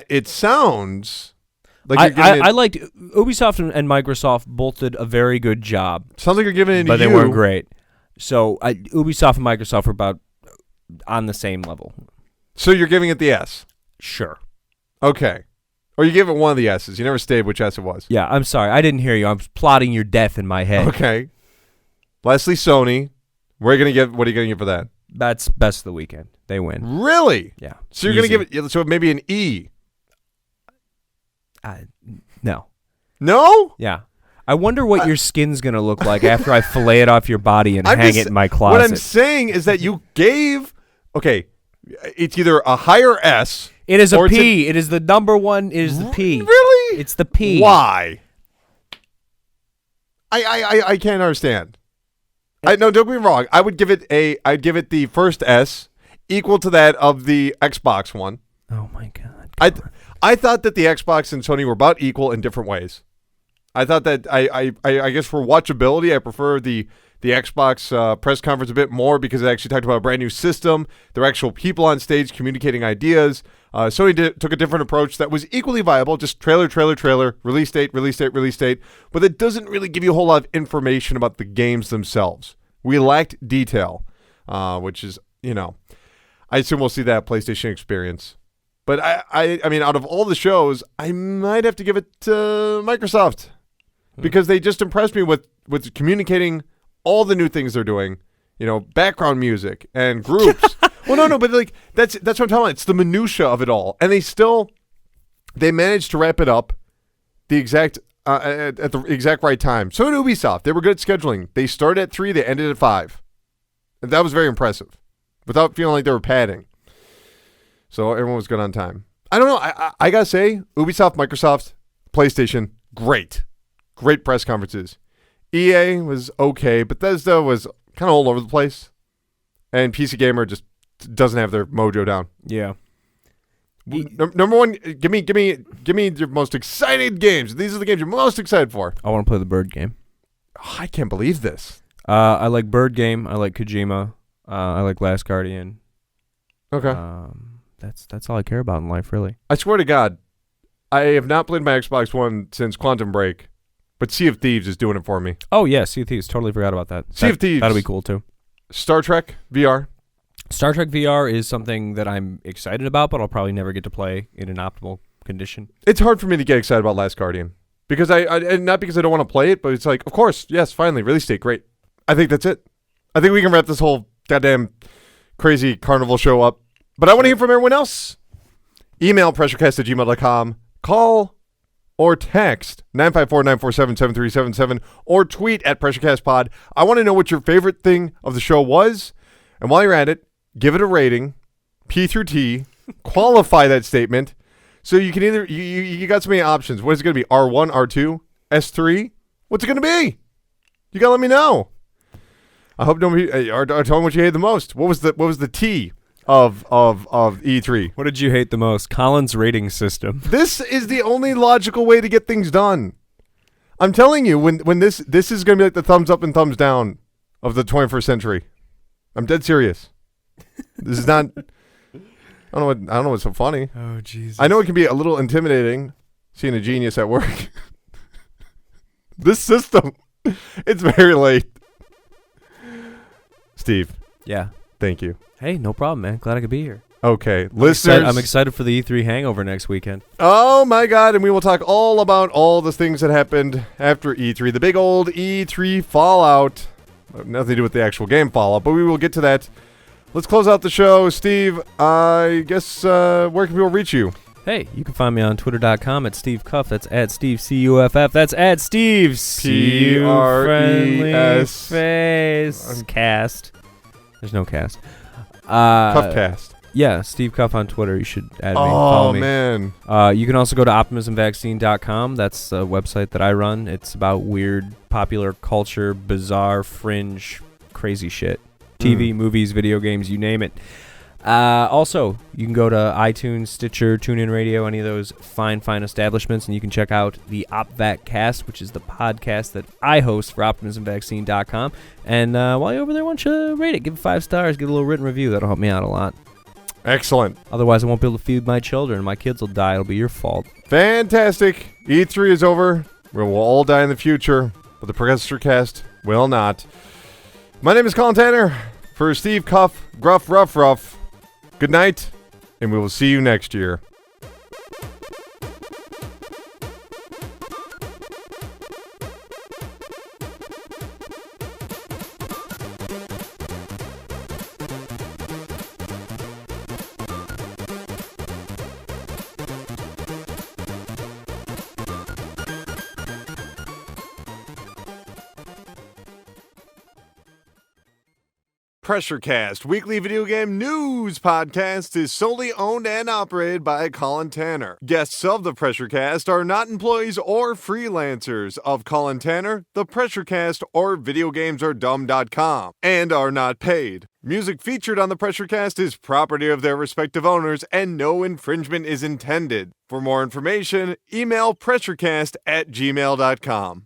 It sounds like I liked Ubisoft and Microsoft both did a very good job. Sounds like you're giving it to you. But they weren't great. So Ubisoft and Microsoft were about on the same level. So you're giving it the S? Sure. Okay. Or you gave it one of the S's. You never stated which S it was. Yeah, I'm sorry. I didn't hear you. I'm plotting your death in my head. Okay. Lastly, Sony. What are you going to give for that? That's best of the weekend. They win. Really? Yeah. So you're going to give it, so maybe an E? No. No? Yeah. I wonder what your skin's going to look like after I fillet it off your body and hang it in my closet. What I'm saying is that you gave, okay, it's either a higher S. It is a P. It is the number one. It is the P. Really? It's the P. Why? I can't understand. No, don't get me wrong. I'd give it the first S equal to that of the Xbox One. Oh my God. I thought that the Xbox and Sony were about equal in different ways. I thought that I guess for watchability, I prefer the Xbox press conference a bit more because it actually talked about a brand new system. There were actual people on stage communicating ideas. Sony took a different approach that was equally viable, just trailer, release date. But it doesn't really give you a whole lot of information about the games themselves. We lacked detail, which is, I assume we'll see that PlayStation experience. But I mean, out of all the shows, I might have to give it to Microsoft because they just impressed me with communicating all the new things they're doing, background music and groups. Well, no, but like that's what I'm talking about. It's the minutia of it all, and they managed to wrap it up the exact at the exact right time. So in Ubisoft, they were good at scheduling. They started at 3, they ended at 5, and that was very impressive, without feeling like they were padding. So everyone was good on time. I don't know. I gotta say, Ubisoft, Microsoft, PlayStation, great press conferences. EA was okay. Bethesda was kind of all over the place, and PC Gamer just doesn't have their mojo down. Yeah. Number one, give me your most excited games. These are the games you're most excited for. I want to play the bird game. Oh, I can't believe this. I like Bird Game. I like Kojima. I like Last Guardian. Okay. That's all I care about in life, really. I swear to God, I have not played my Xbox One since Quantum Break, but Sea of Thieves is doing it for me. Oh, yeah, Sea of Thieves. Totally forgot about that. Sea of Thieves. That'll be cool, too. Star Trek VR. Star Trek VR is something that I'm excited about, but I'll probably never get to play in an optimal condition. It's hard for me to get excited about Last Guardian because and not because I don't want to play it, but it's like, of course, yes, finally, release date, great. I think that's it. I think we can wrap this whole goddamn crazy carnival show up. But I want to hear from everyone else. Email pressurecast@gmail.com. Call or text 954-947-7377 or tweet at PressureCastPod. I want to know what your favorite thing of the show was. And while you're at it, give it a rating, P through T, qualify that statement. So you can either, you got so many options. What is it going to be? R1, R2, S3? What's it going to be? You got to let me know. I hope nobody, or tell me what you hate the most. What was the T of E3? What did you hate the most? Colin's rating system. This is the only logical way to get things done. I'm telling you, when this is going to be like the thumbs up and thumbs down of the 21st century. I'm dead serious. This is not. I don't know what's so funny. Oh Jesus! I know it can be a little intimidating seeing a genius at work. This system, it's very late. Steve. Yeah. Thank you. Hey, no problem, man. Glad I could be here. Okay, listeners. I'm excited for the E3 hangover next weekend. Oh my God! And we will talk all about all the things that happened after E3, the big old E3 fallout. Nothing to do with the actual game fallout, but we will get to that. Let's close out the show. Steve, I guess, where can people reach you? Hey, you can find me on Twitter.com at Steve Cuff. That's at Steve CUFF. That's at Steve PRESS. Face Cast. There's no cast. Cuffcast. Yeah, Steve Cuff on Twitter. You should add me. Oh, Follow me. man. You can also go to optimismvaccine.com. That's a website that I run. It's about weird popular culture, bizarre, fringe, crazy shit. TV, movies, video games, you name it. Also, you can go to iTunes, Stitcher, TuneIn Radio, any of those fine establishments, and you can check out the OpVacCast, which is the podcast that I host for OptimismVaccine.com. And while you're over there, why don't you rate it? Give it 5 stars. Give it a little written review. That'll help me out a lot. Excellent. Otherwise, I won't be able to feed my children. My kids will die. It'll be your fault. Fantastic. E3 is over. We will all die in the future, but the PRESSURECAST will not. My name is Colin Tanner. For Steve Cuff, Gruff Ruff Ruff, good night, and we will see you next year. PRESSURECAST, weekly video game news podcast, is solely owned and operated by Colin Tanner. Guests of the PRESSURECAST are not employees or freelancers of Colin Tanner, the PRESSURECAST, or VideoGamesAreDumb.com, and are not paid. Music featured on the PRESSURECAST is property of their respective owners, and no infringement is intended. For more information, email pressurecast@gmail.com.